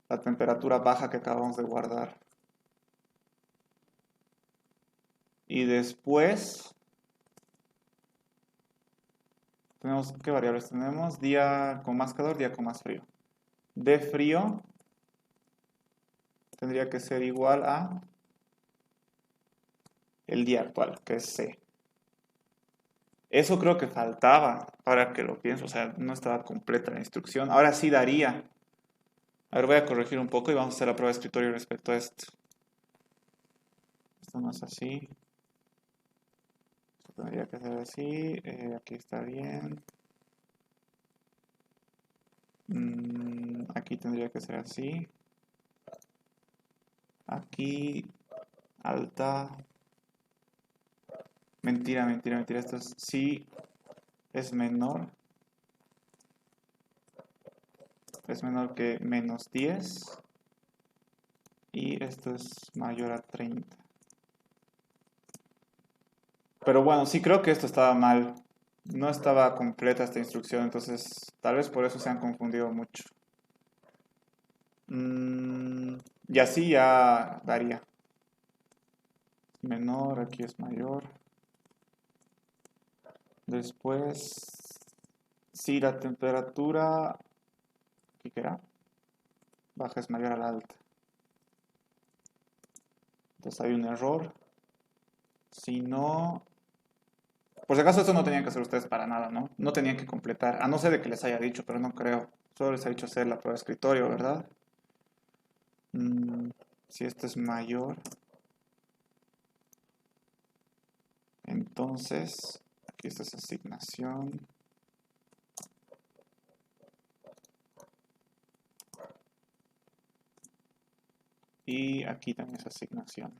la temperatura baja que acabamos de guardar. Y después tenemos, ¿qué variables tenemos? Día con más calor, día con más frío. De frío tendría que ser igual a el día actual, que es C. Eso creo que faltaba, ahora que lo pienso, o sea, no estaba completa la instrucción. Ahora sí daría. A ver, voy a corregir un poco y vamos a hacer la prueba de escritorio respecto a esto. Esto no es así. Esto tendría que ser así. Aquí está bien. Aquí tendría que ser así. Aquí, alta. Mentira, mentira, mentira. Esto sí es menor. Es menor que menos 10. Y esto es mayor a 30. Pero bueno, sí creo que esto estaba mal. No estaba completa esta instrucción, entonces tal vez por eso se han confundido mucho. Y así ya daría. Menor, aquí es mayor. Después, si la temperatura, aquí que era, baja es mayor a la alta. Entonces hay un error. Si no, por si acaso esto no tenían que hacer ustedes para nada, ¿no? No tenían que completar, a no ser de que les haya dicho, pero no creo. Solo les ha dicho hacer la prueba de escritorio, ¿verdad? Si esto es mayor, entonces, aquí está esa asignación. Y aquí también esa asignación.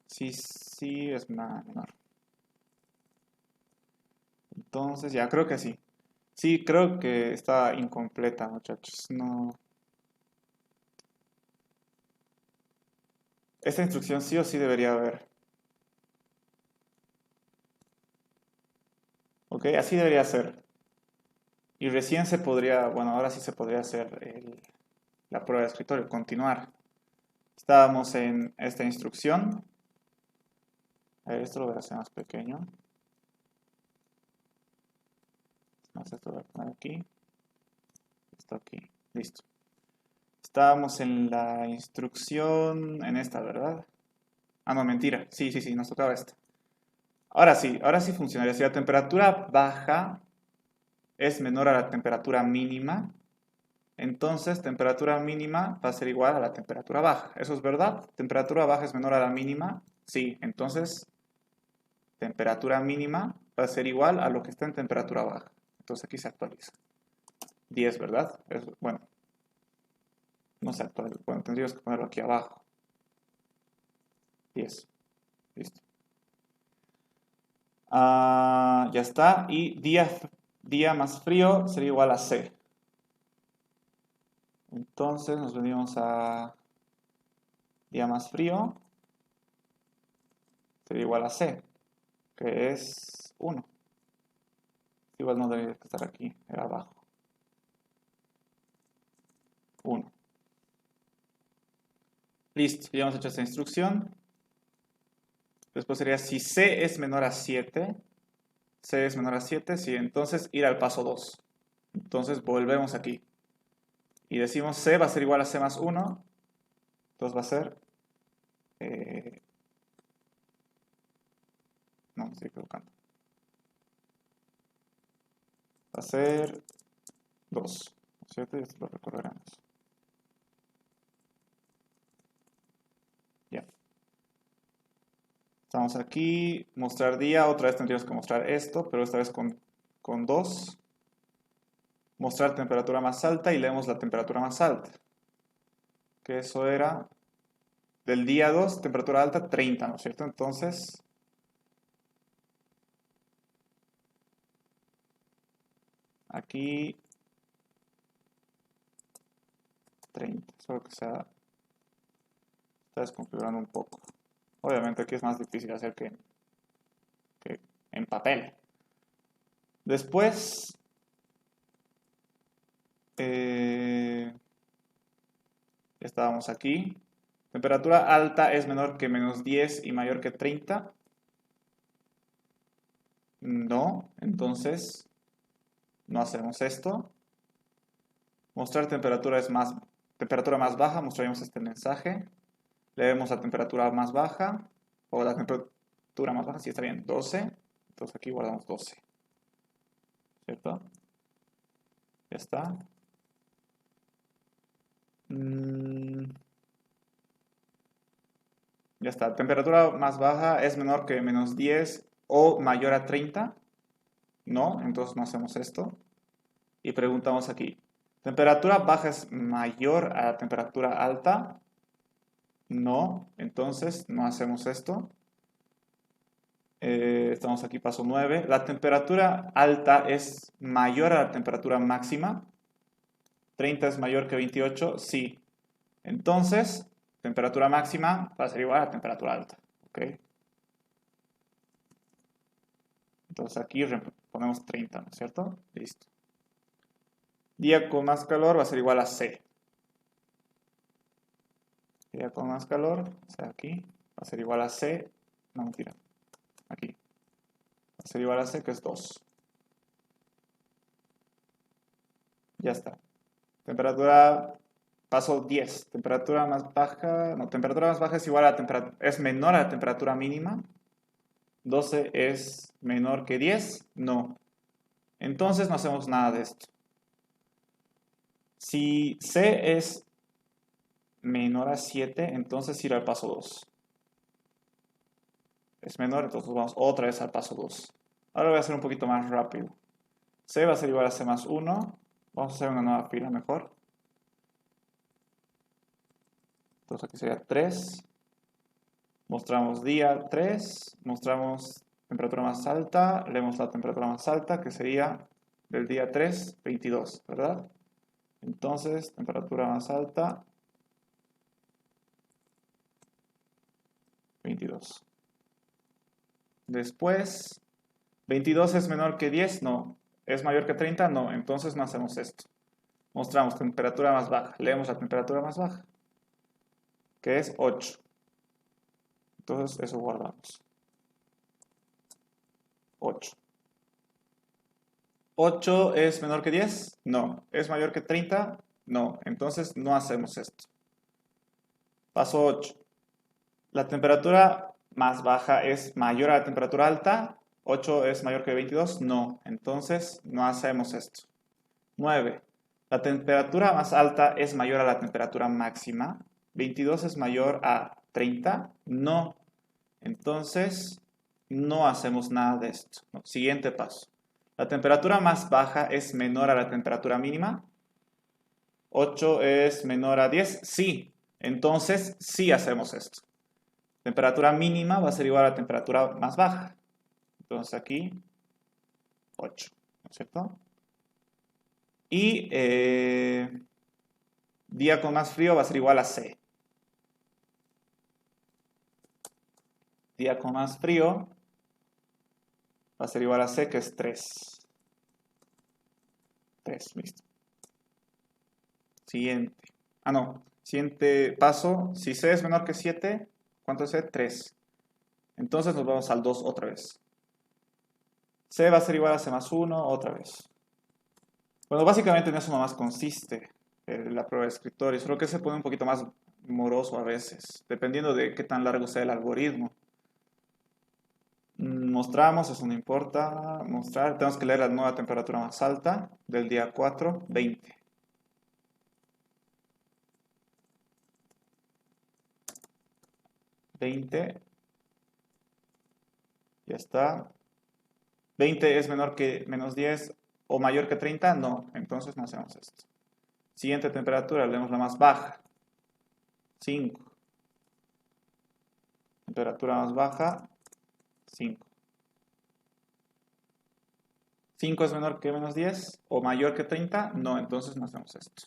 Sí, es menor. Entonces, ya creo que sí. Sí, creo que está incompleta, muchachos. No. Esta instrucción sí o sí debería haber. Ok, así debería ser. Y recién se podría, bueno, ahora sí se podría hacer la prueba de escritorio, continuar. Estábamos en esta instrucción. A ver, esto lo voy a hacer más pequeño. Más esto lo voy a poner aquí. Esto aquí. Listo. Estábamos en la instrucción, en esta, ¿verdad? Ah, no, mentira. Sí, nos tocaba esta. Ahora sí funcionaría. Si la temperatura baja es menor a la temperatura mínima, entonces temperatura mínima va a ser igual a la temperatura baja. ¿Eso es verdad? ¿Temperatura baja es menor a la mínima? Sí, entonces temperatura mínima va a ser igual a lo que está en temperatura baja. Entonces aquí se actualiza. 10, ¿verdad? Bueno, no se actualiza. Bueno, tendríamos que ponerlo aquí abajo. 10. Listo. Ya está. Y día más frío sería igual a C. Entonces nos venimos a día más frío. Sería igual a C, que es 1. Igual no debería estar aquí, era abajo. 1. Listo, ya hemos hecho esta instrucción. Después sería si C es menor a 7. C es menor a 7, sí, entonces ir al paso 2. Entonces volvemos aquí. Y decimos C va a ser igual a C más 1. Entonces va a ser No, me estoy equivocando. Va a ser 2, ¿no es cierto? Y esto lo recorreremos. Ya. Estamos aquí, mostrar día, otra vez tendríamos que mostrar esto, pero esta vez con 2. Mostrar temperatura más alta y leemos la temperatura más alta. Que eso era del día 2, temperatura alta 30, ¿no es cierto? Entonces, aquí 30, solo que está desconfigurando un poco. Obviamente aquí es más difícil hacer que en papel. Después, estábamos aquí. Temperatura alta es menor que menos 10 y mayor que 30. No, entonces no hacemos esto. Mostrar temperatura más baja, mostraremos este mensaje. Leemos la temperatura más baja, o la temperatura más baja, sí está bien, 12. Entonces aquí guardamos 12. ¿Cierto? Ya está. Ya está. Temperatura más baja es menor que menos 10 o mayor a 30. No, entonces no hacemos esto. Y preguntamos aquí. ¿Temperatura baja es mayor a temperatura alta? No, entonces no hacemos esto. Estamos aquí, paso 9. ¿La temperatura alta es mayor a la temperatura máxima? ¿30 es mayor que 28? Sí. Entonces, temperatura máxima va a ser igual a temperatura alta. ¿Ok? Entonces aquí ponemos 30, ¿no es cierto? Listo. Día con más calor va a ser igual a C. Día con más calor, o sea, aquí, va a ser igual a C. No, mentira. Aquí. Va a ser igual a C, que es 2. Ya está. Temperatura, paso 10. Temperatura más baja, no, temperatura más baja es igual a es menor a la temperatura mínima. 12 es menor que 10, no. Entonces no hacemos nada de esto. Si C es menor a 7, entonces ir al paso 2. Es menor, entonces vamos otra vez al paso 2. Ahora voy a hacer un poquito más rápido. C va a ser igual a C más 1. Vamos a hacer una nueva fila mejor. Entonces aquí sería 3. Mostramos día 3. Mostramos temperatura más alta. Leemos la temperatura más alta, que sería del día 3, 22, ¿verdad? Entonces, temperatura más alta, 22. Después, 22 es menor que 10, no. ¿Es mayor que 30? No. Entonces no hacemos esto. Mostramos temperatura más baja. Leemos la temperatura más baja, que es 8. Entonces eso guardamos. 8. ¿8 es menor que 10? No. ¿Es mayor que 30? No. Entonces no hacemos esto. Paso 8. ¿La temperatura más baja es mayor a la temperatura alta? ¿8 es mayor que 22? No. Entonces no hacemos esto. 9. ¿La temperatura más alta es mayor a la temperatura máxima? ¿22 es mayor a 30? No. Entonces no hacemos nada de esto. No. Siguiente paso. ¿La temperatura más baja es menor a la temperatura mínima? ¿8 es menor a 10? Sí. Entonces sí hacemos esto. Temperatura mínima va a ser igual a la temperatura más baja. Entonces aquí 8, ¿no es cierto? Y día con más frío va a ser igual a C. Día con más frío va a ser igual a C, que es 3. 3, listo. Siguiente. Ah, no. Siguiente paso. Si C es menor que 7, ¿cuánto es C? 3. Entonces nos vamos al 2 otra vez. C va a ser igual a C más 1 otra vez. Bueno, básicamente en eso nomás consiste la prueba de escritorio, solo que se pone un poquito más moroso a veces, dependiendo de qué tan largo sea el algoritmo. Mostramos, eso no importa. Mostrar, tenemos que leer la nueva temperatura más alta del día 4, 20. Ya está. 20 es menor que menos 10 o mayor que 30, no. Entonces no hacemos esto. Siguiente temperatura, leemos la más baja. 5. Temperatura más baja, 5. 5 es menor que menos 10 o mayor que 30, no. Entonces no hacemos esto.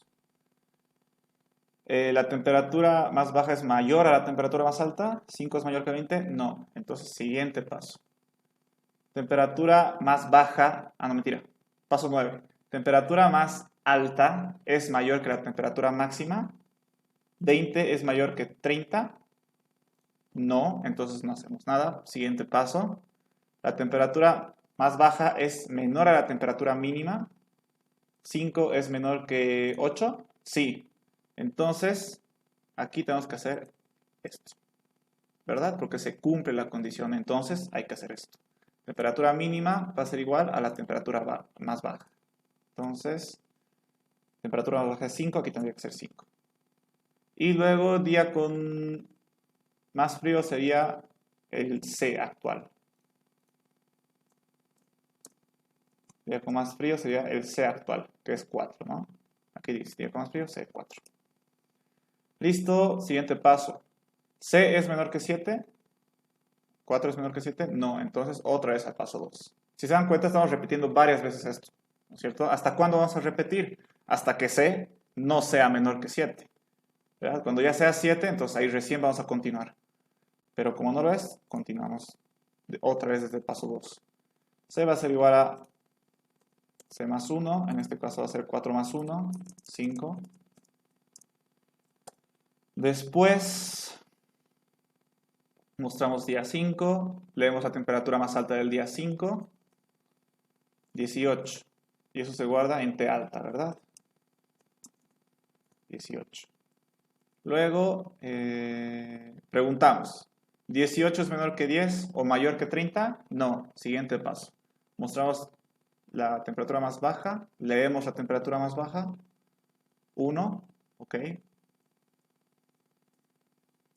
La temperatura más baja es mayor a la temperatura más alta. 5 es mayor que 20, no. Entonces siguiente paso. Temperatura más baja, no mentira, paso 9. Temperatura más alta es mayor que la temperatura máxima. 20 es mayor que 30. No, entonces no hacemos nada. Siguiente paso. La temperatura más baja es menor a la temperatura mínima. 5 es menor que 8. Sí. Entonces, aquí tenemos que hacer esto. ¿Verdad? Porque se cumple la condición. Entonces, hay que hacer esto. Temperatura mínima va a ser igual a la temperatura más baja. Entonces, temperatura más baja es 5, aquí tendría que ser 5. Y luego, día con más frío sería el C actual. Día con más frío sería el C actual, que es 4, ¿no? Aquí dice, día con más frío, C 4. Listo, siguiente paso. C es menor que 7. 4 es menor que 7, no, entonces otra vez al paso 2. Si se dan cuenta, estamos repitiendo varias veces esto, ¿no es cierto? ¿Hasta cuándo vamos a repetir? Hasta que C no sea menor que 7. ¿Verdad? Cuando ya sea 7, entonces ahí recién vamos a continuar. Pero como no lo es, continuamos otra vez desde el paso 2. C va a ser igual a C más 1, en este caso va a ser 4 más 1, 5. Después mostramos día 5, leemos la temperatura más alta del día 5, 18. Y eso se guarda en T alta, ¿verdad? 18. Luego preguntamos, ¿18 es menor que 10 o mayor que 30? No. Siguiente paso. Mostramos la temperatura más baja, leemos la temperatura más baja, 1, ok.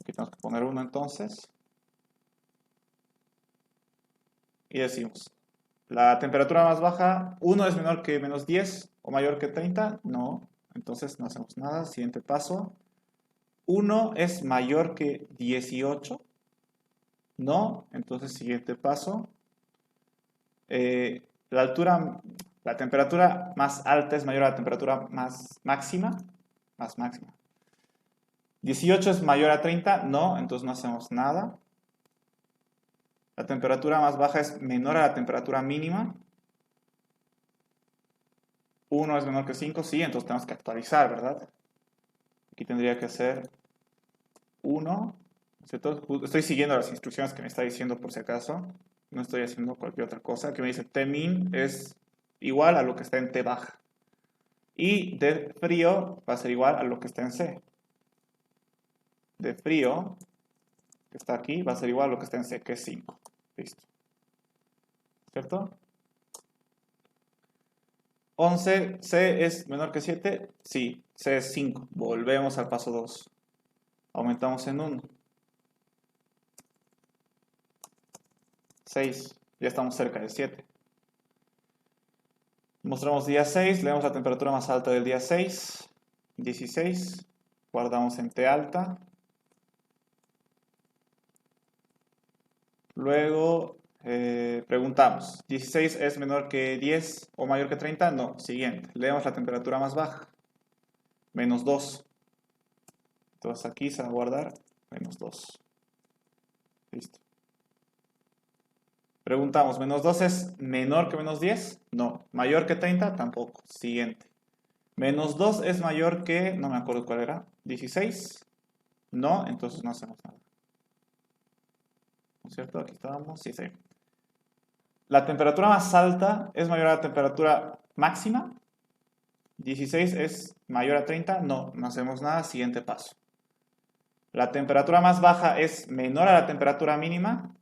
Aquí tenemos que poner 1 entonces. Y decimos, la temperatura más baja, 1 es menor que menos 10 o mayor que 30, no. Entonces no hacemos nada. Siguiente paso. 1 es mayor que 18, no. Entonces siguiente paso. La temperatura más alta es mayor a la temperatura más máxima. 18 es mayor a 30, no. Entonces no hacemos nada. La temperatura más baja es menor a la temperatura mínima. 1 es menor que 5, sí, entonces tenemos que actualizar, ¿verdad? Aquí tendría que ser 1. Estoy siguiendo las instrucciones que me está diciendo por si acaso. No estoy haciendo cualquier otra cosa. Que me dice T min es igual a lo que está en T baja. Y de frío va a ser igual a lo que está en C. De frío, que está aquí, va a ser igual a lo que está en C, que es 5. Listo. ¿Cierto? 11, C es menor que 7. Sí, C es 5. Volvemos al paso 2. Aumentamos en 1. 6. Ya estamos cerca de 7. Mostramos día 6. Leemos la temperatura más alta del día 6. 16. Guardamos en T alta. Luego preguntamos, ¿16 es menor que 10 o mayor que 30? No. Siguiente, leemos la temperatura más baja. Menos 2. Entonces aquí se va a guardar menos 2. Listo. Preguntamos, ¿menos 2 es menor que menos 10? No. ¿Mayor que 30? Tampoco. Siguiente. Menos 2 es mayor que, no me acuerdo cuál era, 16. No, entonces no hacemos nada. ¿No es cierto? Aquí estábamos. Sí, sí. La temperatura más alta es mayor a la temperatura máxima. 16 es mayor a 30. No, no hacemos nada. Siguiente paso. La temperatura más baja es menor a la temperatura mínima.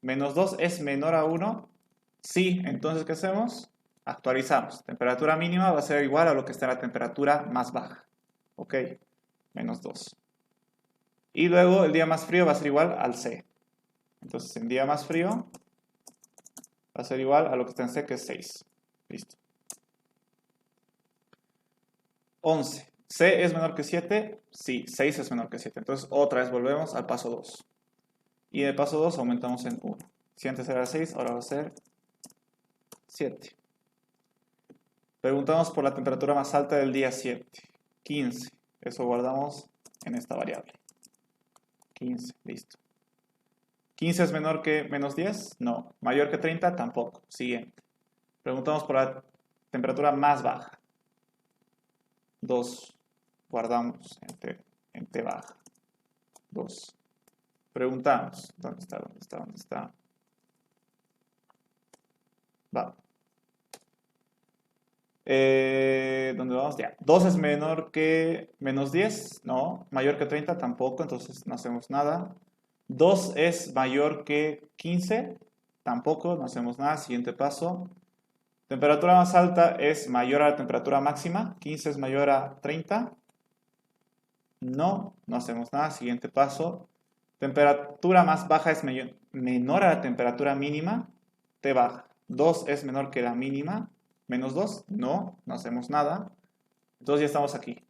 Menos 2 es menor a 1. Sí, entonces, ¿qué hacemos? Actualizamos. Temperatura mínima va a ser igual a lo que está en la temperatura más baja. ¿Ok? Menos 2. Y luego el día más frío va a ser igual al C. Entonces, en día más frío va a ser igual a lo que está en C, que es 6. Listo. 11. ¿C es menor que 7? Sí, 6 es menor que 7. Entonces, otra vez volvemos al paso 2. Y en el paso 2 aumentamos en 1. Si antes era 6, ahora va a ser 7. Preguntamos por la temperatura más alta del día 7. 15. Eso guardamos en esta variable. 15, listo. ¿15 es menor que menos 10? No. ¿Mayor que 30? Tampoco. Siguiente. Preguntamos por la temperatura más baja. 2. Guardamos en T baja. 2. Preguntamos. ¿Dónde está? ¿Dónde está? ¿Dónde está? Va. ¿Dónde vamos? Ya. 2 es menor que menos 10. No. Mayor que 30 tampoco. Entonces no hacemos nada. 2 es mayor que 15. Tampoco. No hacemos nada. Siguiente paso. Temperatura más alta es mayor a la temperatura máxima. 15 es mayor a 30. No. No hacemos nada. Siguiente paso. Temperatura más baja es menor a la temperatura mínima. T baja. 2 es menor que la mínima. Menos 2, no hacemos nada. Entonces ya estamos aquí.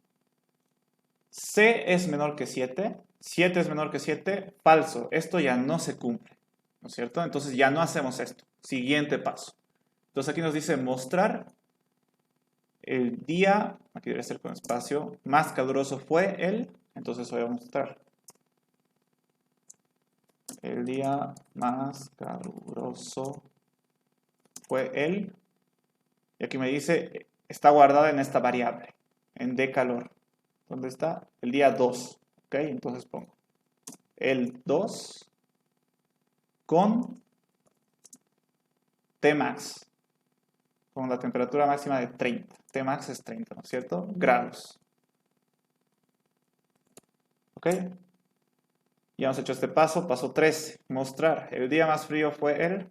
C es menor que 7. 7 es menor que 7. Falso. Esto ya no se cumple. ¿No es cierto? Entonces ya no hacemos esto. Siguiente paso. Entonces aquí nos dice mostrar el día, aquí debería ser con espacio, más caluroso fue el, entonces voy a mostrar. El día más caluroso fue el. Y aquí me dice, está guardada en esta variable, en D calor. ¿Dónde está? El día 2. ¿Ok? Entonces pongo el 2 con Tmax, con la temperatura máxima de 30. Tmax es 30, ¿no es cierto? Grados. ¿Ok? Ya hemos hecho este paso. Paso 13. Mostrar. El día más frío fue el.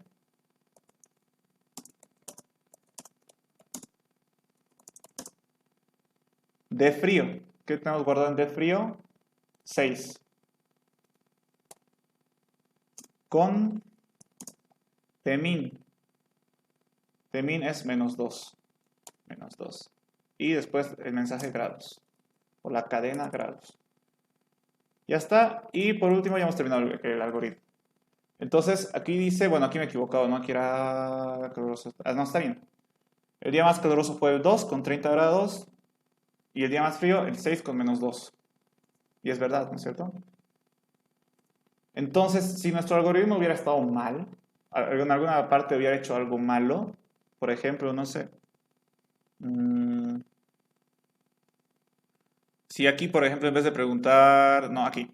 D frío. ¿Qué tenemos guardado en D frío? 6. Con Tmin. Tmin es menos 2. Menos 2. Y después el mensaje grados. O la cadena grados. Ya está. Y por último ya hemos terminado el algoritmo. Entonces aquí dice, bueno, aquí me he equivocado, ¿no? Aquí era caluroso. Ah, no, está bien. El día más caluroso fue el 2 con 30 grados. Y el día más frío, el 6 con menos 2. Y es verdad, ¿no es cierto? Entonces, si nuestro algoritmo hubiera estado mal, en alguna parte hubiera hecho algo malo, por ejemplo, no sé. Si aquí, por ejemplo, en vez de preguntar, no, aquí.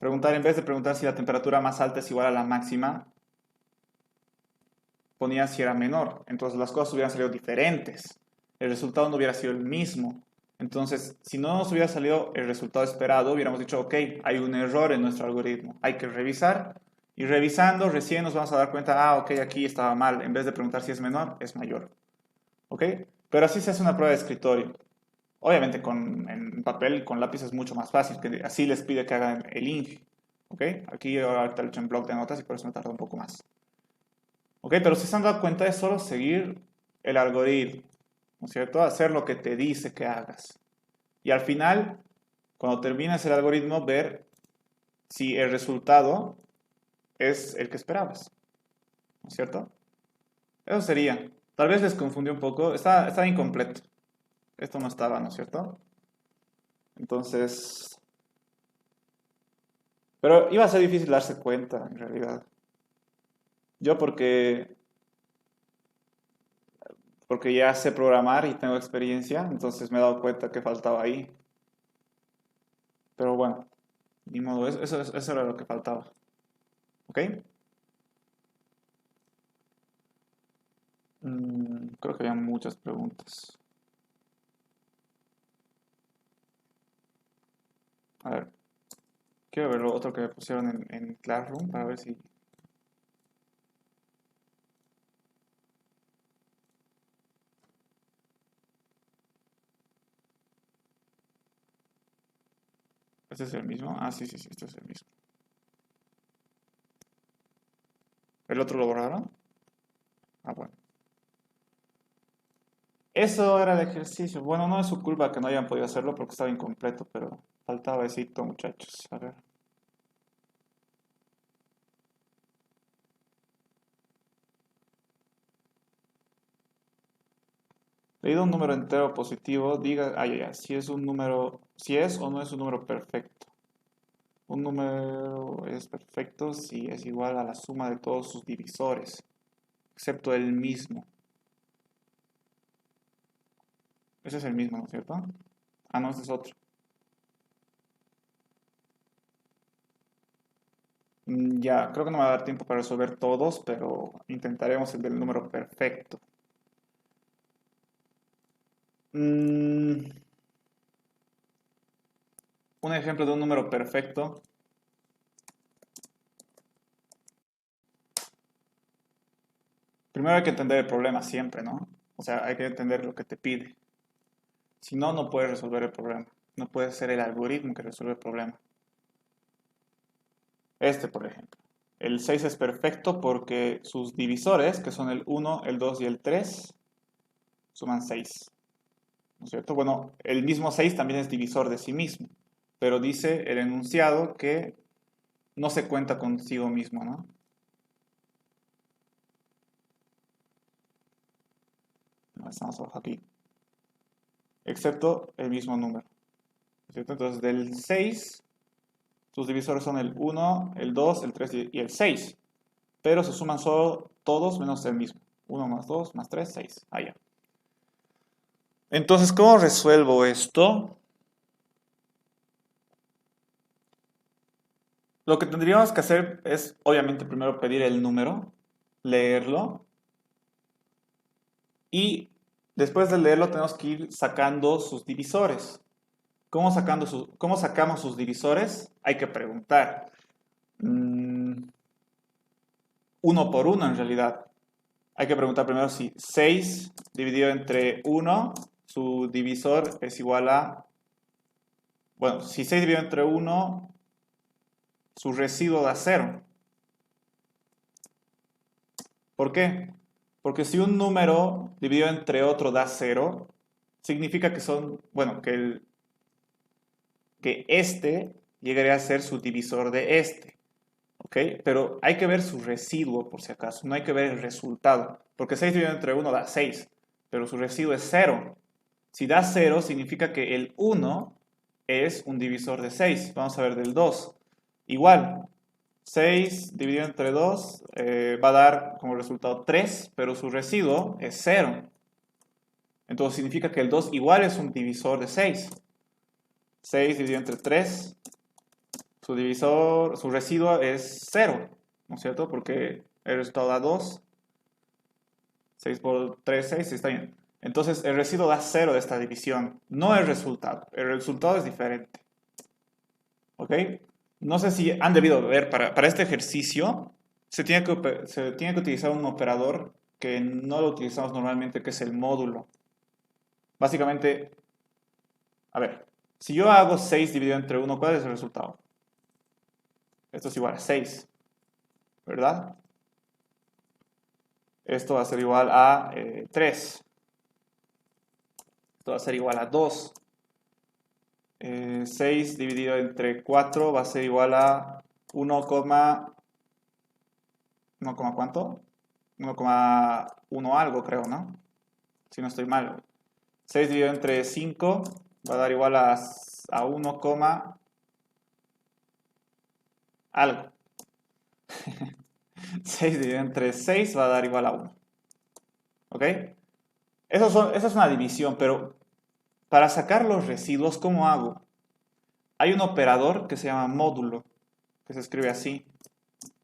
En vez de preguntar si la temperatura más alta es igual a la máxima, ponía si era menor. Entonces las cosas hubieran salido diferentes. El resultado no hubiera sido el mismo. Entonces, si no nos hubiera salido el resultado esperado, hubiéramos dicho, ok, hay un error en nuestro algoritmo. Hay que revisar. Y revisando, recién nos vamos a dar cuenta, ah, ok, aquí estaba mal. En vez de preguntar si es menor, es mayor. ¿Ok? Pero así se hace una prueba de escritorio. Obviamente en papel, con lápiz es mucho más fácil, que así les pide que hagan el ING. ¿Ok? Aquí ahorita lo he hecho en bloc de notas y por eso me tarda un poco más. ¿Ok? Pero si se han dado cuenta es solo seguir el algoritmo, ¿no es cierto? Hacer lo que te dice que hagas. Y al final, cuando termines el algoritmo, ver si el resultado es el que esperabas, ¿no es cierto? Eso sería. Tal vez les confundió un poco. Está incompleto. Esto no estaba, ¿no es cierto? Entonces. Pero iba a ser difícil darse cuenta, en realidad. Yo porque ya sé programar y tengo experiencia, entonces me he dado cuenta que faltaba ahí. Pero bueno, ni modo, eso era lo que faltaba. ¿Ok? Creo que había muchas preguntas. A ver, quiero ver lo otro que me pusieron en Classroom para ver si ¿Este es el mismo? Ah, sí, sí, sí, este es el mismo. ¿El otro lo borraron? Ah, bueno. Eso era el ejercicio. Bueno, no es su culpa que no hayan podido hacerlo porque estaba incompleto, pero faltaba esito, muchachos. A ver. Leído un número entero positivo, diga, si es un número, si es o no es un número perfecto. Un número es perfecto si es igual a la suma de todos sus divisores, excepto el mismo. Ese es el mismo, ¿no es cierto? Ah, no, este es otro. Ya, creo que no me va a dar tiempo para resolver todos, pero intentaremos el del número perfecto. Un ejemplo de un número perfecto. Primero hay que entender el problema siempre, ¿no? O sea, hay que entender lo que te pide. Si no, no puedes resolver el problema. No puede ser el algoritmo que resuelve el problema. Este, por ejemplo. El 6 es perfecto porque sus divisores, que son el 1, el 2 y el 3, suman 6. ¿No es cierto? Bueno, el mismo 6 también es divisor de sí mismo, pero dice el enunciado que no se cuenta consigo mismo, ¿no? Estamos abajo aquí. Excepto el mismo número. ¿No es cierto? Entonces, del 6, sus divisores son el 1, el 2, el 3 y el 6. Pero se suman solo todos menos el mismo. 1 más 2 más 3, 6. Ah, ya. Entonces, ¿cómo resuelvo esto? Lo que tendríamos que hacer es, obviamente, primero pedir el número, leerlo, y después de leerlo tenemos que ir sacando sus divisores. ¿Cómo sacamos sus divisores? Hay que preguntar. Uno por uno, en realidad. Hay que preguntar primero si 6 dividido entre 1, su divisor es igual a... Bueno, si 6 dividido entre 1, su residuo da 0. ¿Por qué? Porque si un número dividido entre otro da 0, significa que son, bueno, que este llegaría a ser su divisor de este. ¿Ok? Pero hay que ver su residuo, por si acaso. No hay que ver el resultado. Porque 6 dividido entre 1 da 6, pero su residuo es 0. Si da 0, significa que el 1 es un divisor de 6. Vamos a ver del 2. Igual, 6 dividido entre 2 va a dar como resultado 3, pero su residuo es 0. Entonces significa que el 2 igual es un divisor de 6. 6 dividido entre 3, su residuo es 0, ¿no es cierto? Porque el resultado da 2. 6 por 3, 6, está bien. Entonces el residuo da 0 de esta división, no el resultado. El resultado es diferente. ¿Ok? No sé si han debido ver, para este ejercicio se tiene que utilizar un operador que no lo utilizamos normalmente, que es el módulo. Básicamente, a ver, si yo hago 6 dividido entre 1, ¿cuál es el resultado? Esto es igual a 6, ¿verdad? Esto va a ser igual a 3. Esto va a ser igual a 2. 6 dividido entre 4 va a ser igual a 1, ¿cuánto? 1,1 algo, creo, ¿no? Si no estoy mal. 6 dividido entre 5 va a dar igual a 1, algo. 6 dividido entre 6 va a dar igual a 1. ¿Ok? Esa es una división, pero para sacar los residuos, ¿cómo hago? Hay un operador que se llama módulo, que se escribe así,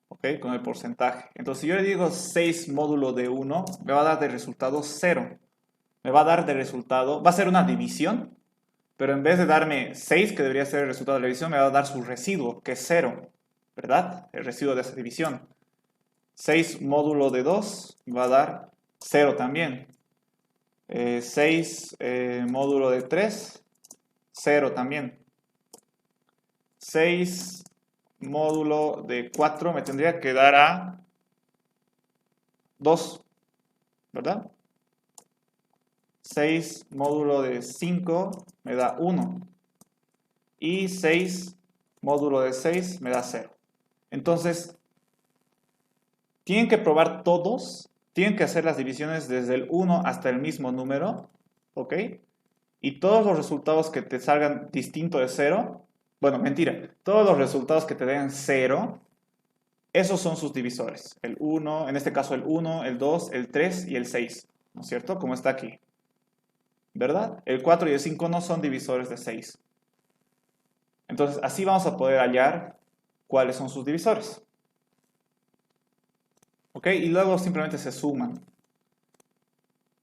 ¿ok? Con el porcentaje. Entonces, si yo le digo 6 módulo de 1, me va a dar de resultado 0. Me va a dar de resultado, va a ser una división, pero en vez de darme 6, que debería ser el resultado de la división, me va a dar su residuo, que es 0, ¿verdad? El residuo de esa división. 6 módulo de 2 va a dar 0 también. 6 módulo de 3, 0 también. 6 módulo de 4 me tendría que dar a 2, ¿verdad? 6 módulo de 5 me da 1. Y 6 módulo de 6 me da 0. Entonces, tienen que probar todos, tienen que hacer las divisiones desde el 1 hasta el mismo número, ¿ok? Y todos los resultados que te salgan distinto de 0, bueno, mentira, todos los resultados que te den 0, esos son sus divisores. El 1, en este caso el 1, el 2, el 3 y el 6, ¿no es cierto? Como está aquí, ¿verdad? El 4 y el 5 no son divisores de 6. Entonces, así vamos a poder hallar cuáles son sus divisores. ¿Ok? Y luego simplemente se suman.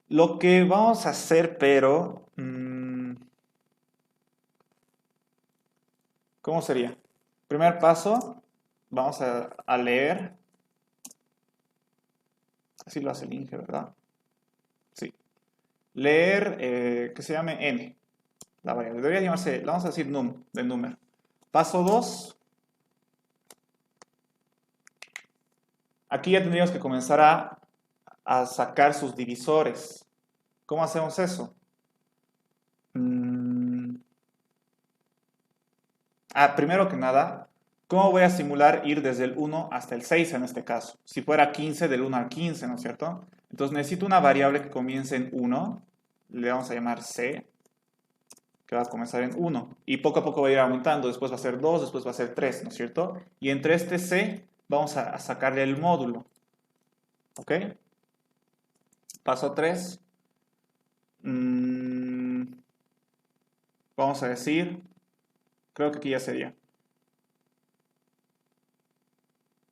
Lo que vamos a hacer, pero... ¿cómo sería? Primer paso, vamos a leer. Así lo hace el Inge, ¿verdad? Sí. Leer que se llame n. La variable. Debería llamarse, vamos a decir num, del número. Paso 2. Aquí ya tendríamos que comenzar a sacar sus divisores. ¿Cómo hacemos eso? Primero que nada, ¿cómo voy a simular ir desde el 1 hasta el 6 en este caso? Si fuera 15, del 1 al 15, ¿no es cierto? Entonces necesito una variable que comience en 1, le vamos a llamar c, que va a comenzar en 1, y poco a poco va a ir aumentando, después va a ser 2, después va a ser 3, ¿no es cierto? Y entre este c vamos a sacarle el módulo, ¿ok? Paso 3, vamos a decir, creo que aquí ya sería.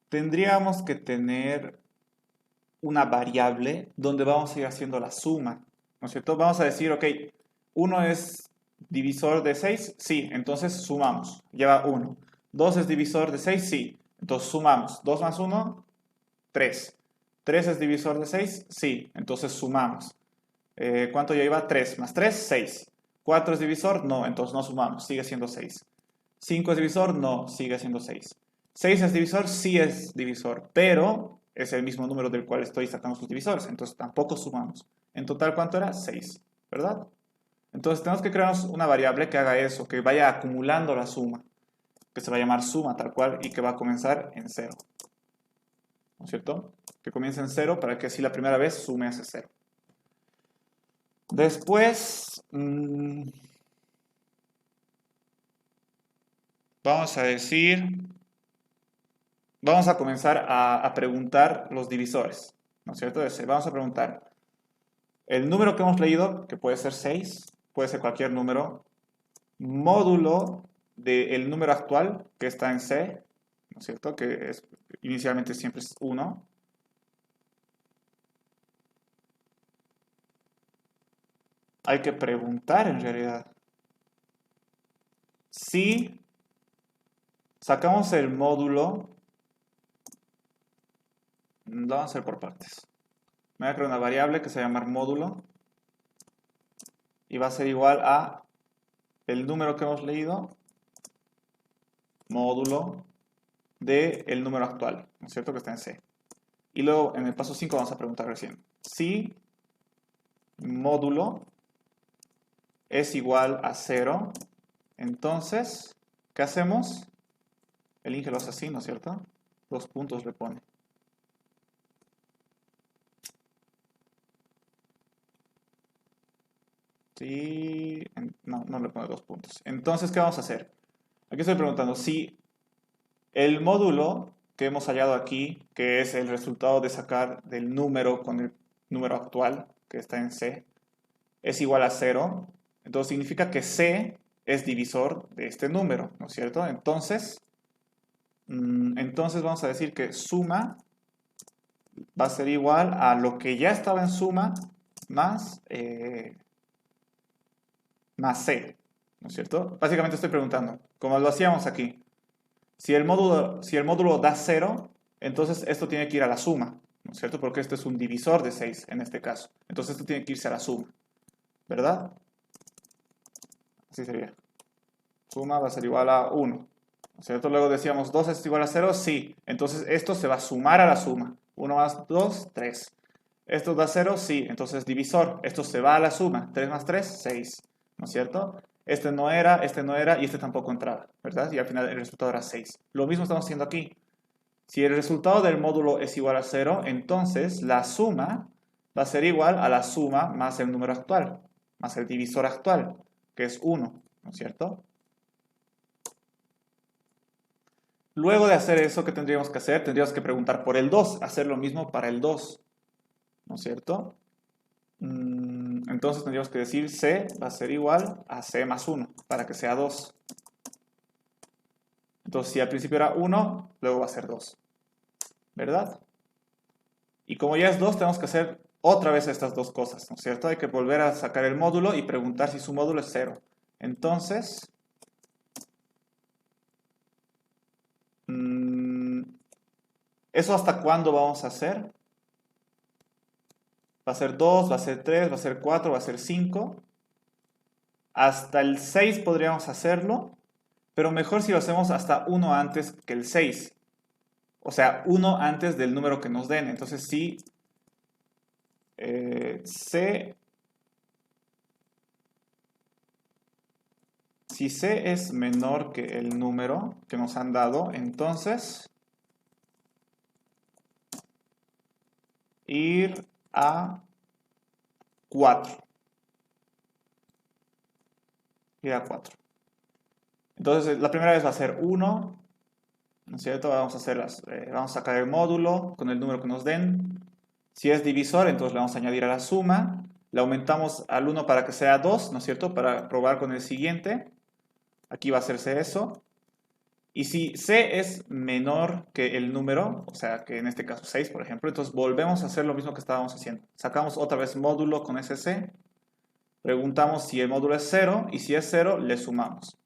Tendríamos que tener una variable donde vamos a ir haciendo la suma, ¿no es cierto? Vamos a decir, ok, 1 es divisor de 6, sí, entonces sumamos, lleva 1. 2 es divisor de 6, sí, entonces sumamos. 2 más 1, 3. 3 es divisor de 6, sí, entonces sumamos. ¿Cuánto lleva? 3 más 3, 6. 4 es divisor, no, entonces no sumamos, sigue siendo 6. 5 es divisor, no, sigue siendo 6. 6 es divisor, sí es divisor, pero es el mismo número del cual estoy sacando sus divisores, entonces tampoco sumamos. En total, ¿cuánto era? 6, ¿verdad? Entonces tenemos que crearnos una variable que haga eso, que vaya acumulando la suma, que se va a llamar suma tal cual y que va a comenzar en 0. ¿No es cierto? Que comience en 0 para que así la primera vez sume ese 0. Después, vamos a decir, vamos a comenzar a preguntar los divisores, ¿no es cierto? Vamos a preguntar el número que hemos leído, que puede ser 6, puede ser cualquier número, módulo del número actual, que está en C, ¿no es cierto? Que inicialmente siempre es 1. Hay que preguntar en realidad. Si sacamos el módulo, lo vamos a hacer por partes. Me voy a crear una variable que se va a llamar módulo y va a ser igual a el número que hemos leído, módulo del número actual, ¿no es cierto? Que está en C. Y luego en el paso 5 vamos a preguntar recién. Si módulo es igual a 0, entonces, ¿qué hacemos? El Inge lo hace así, ¿no es cierto? 2 puntos le pone. Sí, no le pone 2 puntos. Entonces, ¿qué vamos a hacer? Aquí estoy preguntando si el módulo que hemos hallado aquí, que es el resultado de sacar del número con el número actual, que está en C, es igual a 0, entonces significa que C es divisor de este número, ¿no es cierto? Entonces vamos a decir que suma va a ser igual a lo que ya estaba en suma más C, ¿no es cierto? Básicamente estoy preguntando, como lo hacíamos aquí, si el módulo da 0, entonces esto tiene que ir a la suma, ¿no es cierto? Porque este es un divisor de 6 en este caso. Entonces esto tiene que irse a la suma, ¿verdad? Así sería. Suma va a ser igual a 1. ¿no es cierto? Luego decíamos 2 es igual a 0, sí. Entonces esto se va a sumar a la suma. 1 más 2, 3. Esto da 0, sí. Entonces divisor. Esto se va a la suma. 3 más 3, 6. ¿No es cierto? Este no era y este tampoco entraba, ¿verdad? Y al final el resultado era 6. Lo mismo estamos haciendo aquí. Si el resultado del módulo es igual a 0, entonces la suma va a ser igual a la suma más el número actual, más el divisor actual, que es 1, ¿no es cierto? Luego de hacer eso, ¿qué tendríamos que hacer? Tendríamos que preguntar por el 2, hacer lo mismo para el 2, ¿no es cierto? Entonces tendríamos que decir C va a ser igual a C más 1, para que sea 2. Entonces si al principio era 1, luego va a ser 2, ¿verdad? Y como ya es 2, tenemos que hacer otra vez estas dos cosas, ¿no es cierto? Hay que volver a sacar el módulo y preguntar si su módulo es 0. Entonces, ¿eso hasta cuándo vamos a hacer? Va a ser 2, va a ser 3, va a ser 4, va a ser 5. Hasta el 6 podríamos hacerlo, pero mejor si lo hacemos hasta 1 antes que el 6. O sea, 1 antes del número que nos den. Entonces, si C es menor que el número que nos han dado, entonces ir a 4. Ir a 4. Entonces, la primera vez va a ser 1, ¿no es cierto? Vamos a sacar el módulo con el número que nos den. Si es divisor, entonces le vamos a añadir a la suma. Le aumentamos al 1 para que sea 2, ¿no es cierto? Para probar con el siguiente. Aquí va a hacerse eso. Y si C es menor que el número, o sea que en este caso 6, por ejemplo, entonces volvemos a hacer lo mismo que estábamos haciendo. Sacamos otra vez módulo con ese C. Preguntamos si el módulo es 0 y si es 0, le sumamos.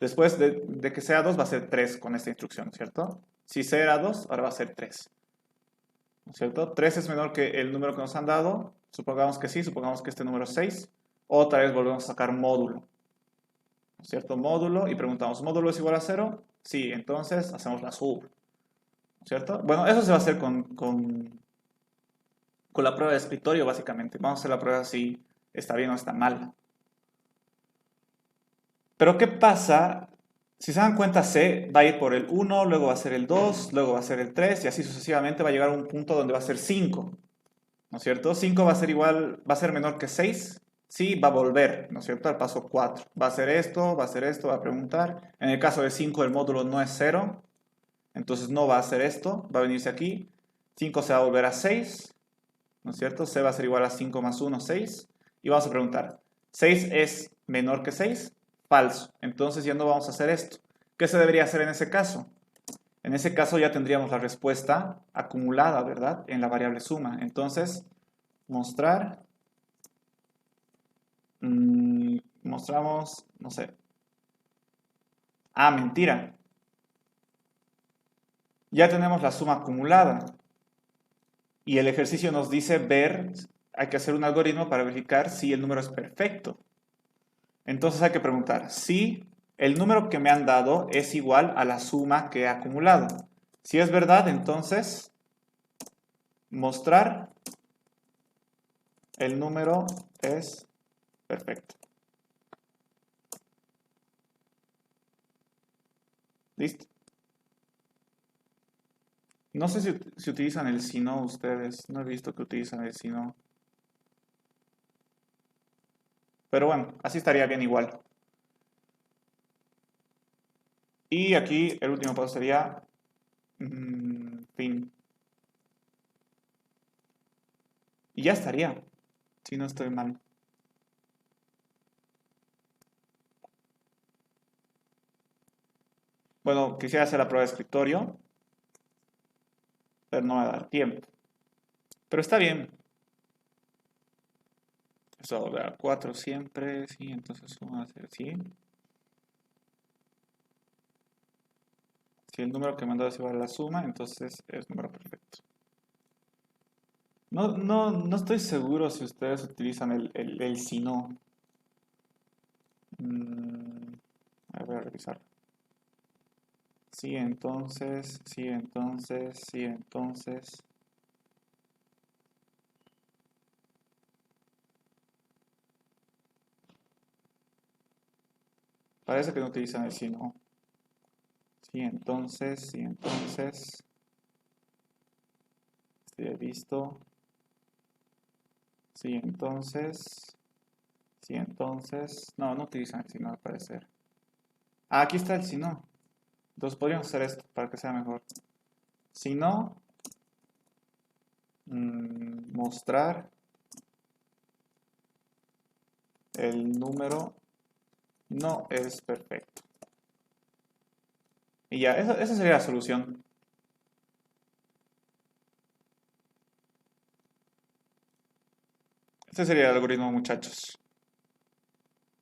Después de que sea 2 va a ser 3 con esta instrucción, ¿cierto? Si C era 2, ahora va a ser 3. ¿No es cierto? 3 es menor que el número que nos han dado. Supongamos que sí, supongamos que este número es 6. Otra vez volvemos a sacar módulo. ¿No es cierto? Módulo y preguntamos, ¿módulo es igual a 0? Sí, entonces hacemos la sub. ¿No es cierto? Bueno, eso se va a hacer con la prueba de escritorio, básicamente. Vamos a hacer la prueba si está bien o está mal. Pero ¿qué pasa? Si se dan cuenta, C va a ir por el 1, luego va a ser el 2, luego va a ser el 3 y así sucesivamente va a llegar a un punto donde va a ser 5. ¿No es cierto? 5 va a ser igual, va a ser menor que 6. Sí, va a volver, ¿no es cierto? Al paso 4. Va a hacer esto, va a hacer esto, va a preguntar. En el caso de 5 el módulo no es 0. Entonces no va a hacer esto, va a venirse aquí. 5 se va a volver a 6. ¿No es cierto? C va a ser igual a 5 más 1, 6. Y vamos a preguntar, ¿6 es menor que 6? Falso. Entonces ya no vamos a hacer esto. ¿Qué se debería hacer en ese caso? En ese caso ya tendríamos la respuesta acumulada, ¿verdad? En la variable suma. Entonces, mostrar. Mostramos, no sé. Ah, mentira. Ya tenemos la suma acumulada. Y el ejercicio nos dice hay que hacer un algoritmo para verificar si el número es perfecto. Entonces hay que preguntar si el número que me han dado es igual a la suma que he acumulado. Si es verdad, entonces mostrar el número es perfecto. ¿Listo? No sé si utilizan el si no ustedes. No he visto que utilizan el si no. Pero bueno, así estaría bien igual. Y aquí el último paso sería fin. Y ya estaría, si no estoy mal. Bueno, quisiera hacer la prueba de escritorio, pero no va a dar tiempo. Pero está bien. Eso va a volver a 4 siempre, sí, entonces vamos a hacer así. Si el número que me han dado es igual a la suma, entonces es número perfecto. No estoy seguro si ustedes utilizan el si no. Voy a revisar. sí, entonces, sí, entonces, sí, entonces. Parece que no utilizan el sí, no. Sí, entonces, sí, entonces. Este he visto. Sí, entonces. Sí, entonces. No, no utilizan el sí, no, al parecer. Ah, aquí está el si no. Entonces podríamos hacer esto para que sea mejor. Si no, mostrar el número no es perfecto. Y ya, esa sería la solución. Este sería el algoritmo, muchachos.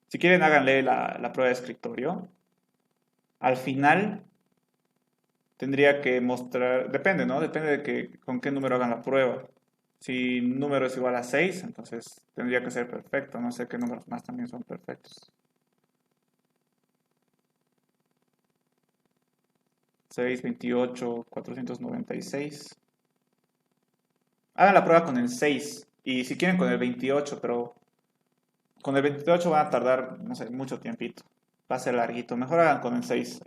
Si quieren, háganle la prueba de escritorio. Al final tendría que mostrar, depende, ¿no? Depende de con qué número hagan la prueba. Si número es igual a 6, entonces tendría que ser perfecto. No sé qué números más también son perfectos. 6, 28, 496. Hagan la prueba con el 6 y si quieren con el 28, pero con el 28 van a tardar, no sé, mucho tiempito. Va a ser larguito. Mejor hagan con el 6.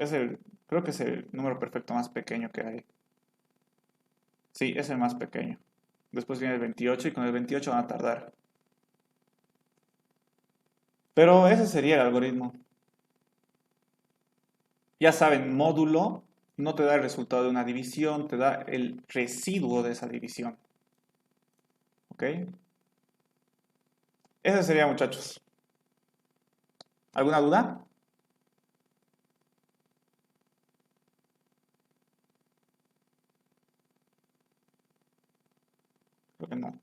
Creo que es el número perfecto más pequeño que hay. Sí, es el más pequeño. Después viene el 28 y con el 28 van a tardar. Pero ese sería el algoritmo. Ya saben, módulo no te da el resultado de una división, te da el residuo de esa división. ¿Ok? Ese sería, muchachos. ¿Alguna duda? Creo que no.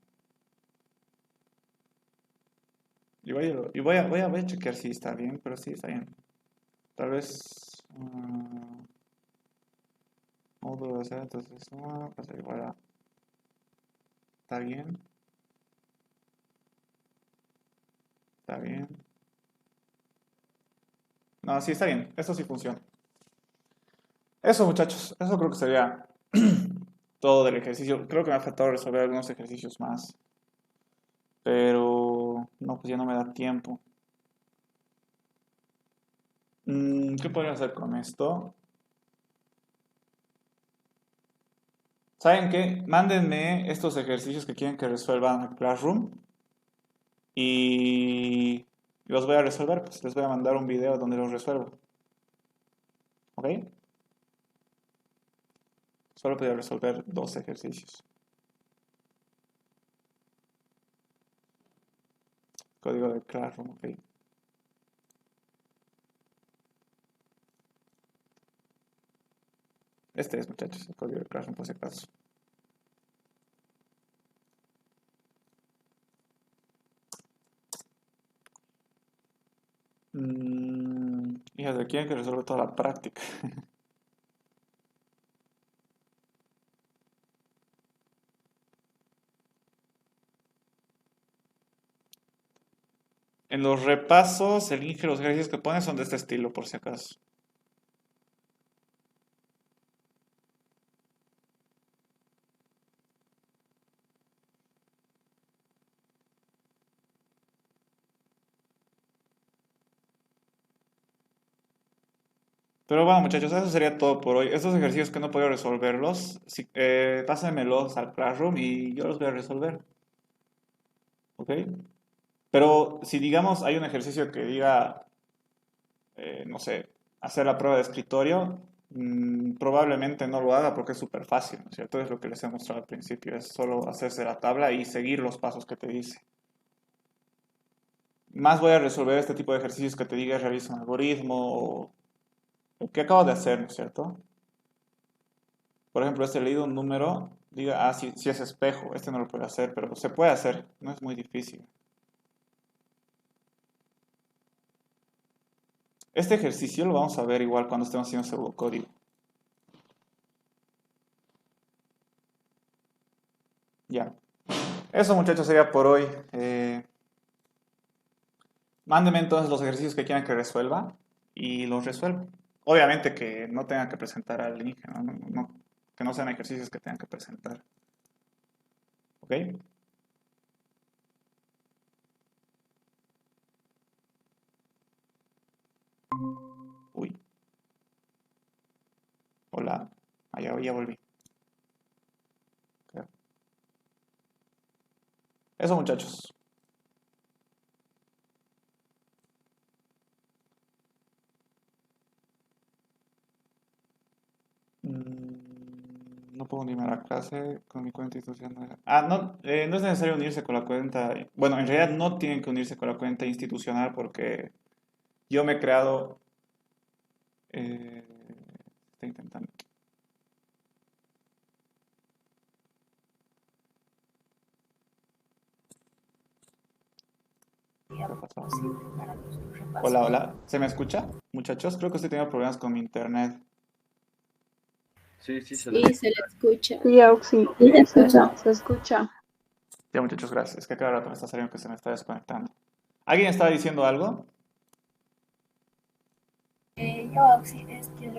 Voy a chequear si está bien, pero sí está bien. Tal vez módulo de entonces pues igual está bien. Está bien. No, sí está bien. Esto sí funciona. Eso, muchachos. Eso creo que sería todo del ejercicio. Creo que me ha faltado resolver algunos ejercicios más. Pero no, pues ya no me da tiempo. ¿Qué podría hacer con esto? ¿Saben qué? Mándenme estos ejercicios que quieren que resuelvan en Classroom y los voy a resolver. Pues les voy a mandar un video donde los resuelvo. ¿Ok? Solo podía resolver 2 ejercicios. Código de Classroom, ok. Este es, muchachos, el código de Classroom por si acaso. Fíjate, quieren que resuelva toda la práctica. En los repasos, el link y los ejercicios que ponen son de este estilo, por si acaso. Pero bueno, muchachos, eso sería todo por hoy. Estos ejercicios que no puedo resolverlos, pásenmelos al Classroom y yo los voy a resolver. ¿Ok? Pero si digamos hay un ejercicio que diga, no sé, hacer la prueba de escritorio, probablemente no lo haga porque es súper fácil, ¿no es cierto? Es lo que les he mostrado al principio, es solo hacerse la tabla y seguir los pasos que te dice. Más voy a resolver este tipo de ejercicios que te diga realiza un algoritmo o el que acabo de hacer, ¿no es cierto? Por ejemplo, este leído un número, diga, si es espejo, este no lo puede hacer, pero se puede hacer, no es muy difícil. Este ejercicio lo vamos a ver igual cuando estemos haciendo pseudocódigo. Ya. Eso, muchachos, sería por hoy. Mándenme entonces los ejercicios que quieran que resuelva y los resuelvo. Obviamente que no tengan que presentar al INGE, ¿no? Que no sean ejercicios que tengan que presentar. ¿Ok? Uy. Hola. Ya volví. Creo. Eso, muchachos. No puedo unirme a la clase con mi cuenta institucional. No, no es necesario unirse con la cuenta. Bueno, en realidad no tienen que unirse con la cuenta institucional porque yo me he creado. Estoy intentando. ¿Qué pasó? Hola, hola. ¿Se me escucha? Muchachos, creo que estoy teniendo problemas con mi internet. Sí, se Sí, le se le escucha. Sí, Auxi, Sí, se escucha. se escucha. Ya, muchachos, gracias. Es que cada rato me está saliendo que se me está desconectando. ¿Alguien estaba diciendo algo? Le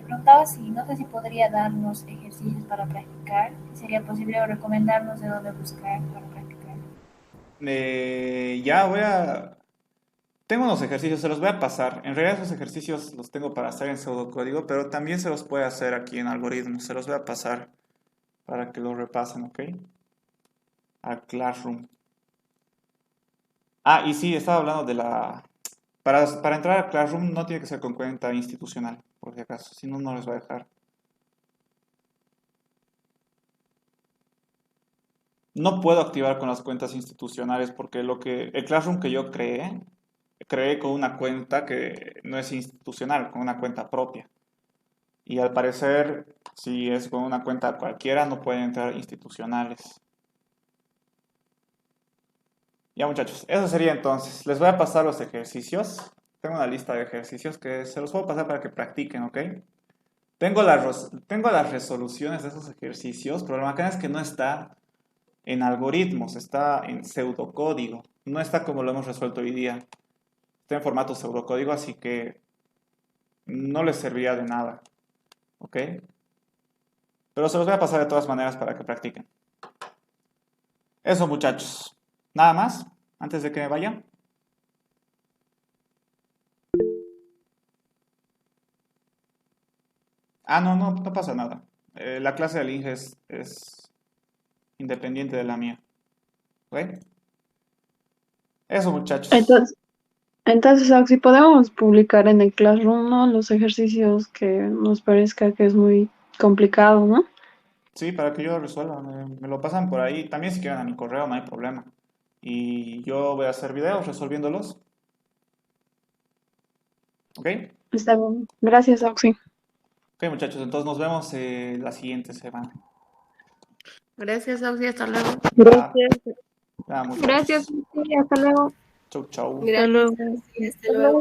preguntaba si, no sé si podría darnos ejercicios para practicar, si sería posible o recomendarnos de dónde buscar para practicar. Ya voy a... Tengo unos ejercicios, se los voy a pasar. En realidad esos ejercicios los tengo para hacer en pseudocódigo, pero también se los puede hacer aquí en algoritmos. Se los voy a pasar para que lo repasen, ¿ok? A Classroom. Y sí, estaba hablando de la... Para entrar a Classroom no tiene que ser con cuenta institucional, por si acaso. Si no, no les va a dejar. No puedo activar con las cuentas institucionales porque el Classroom que yo creé con una cuenta que no es institucional, con una cuenta propia. Y al parecer, si es con una cuenta cualquiera, no pueden entrar institucionales. Ya, muchachos, eso sería entonces. Les voy a pasar los ejercicios. Tengo una lista de ejercicios que se los puedo pasar para que practiquen, ¿ok? Tengo las resoluciones de esos ejercicios, pero lo bacán es que no está en algoritmos, está en pseudocódigo. No está como lo hemos resuelto hoy día. Está en formato pseudocódigo, así que no les serviría de nada. ¿Ok? Pero se los voy a pasar de todas maneras para que practiquen. Eso, muchachos. Nada más, antes de que me vaya. No pasa nada. La clase del INGE es independiente de la mía. ¿Ok? Eso, muchachos. Entonces, Auxi, podemos publicar en el Classroom, ¿no? Los ejercicios que nos parezca que es muy complicado, ¿no? Sí, para que yo lo resuelva. Me lo pasan por ahí. También si quieren a mi correo, no hay problema. Y yo voy a hacer videos resolviéndolos. ¿Ok? Está bien. Gracias, Auxi. Ok, muchachos. Entonces nos vemos la siguiente semana. Gracias, Auxi, hasta luego. Gracias. Ya, muchachos. Gracias, Auxi. Hasta luego. Chau, chau. Gracias, luego. Auxi, hasta luego.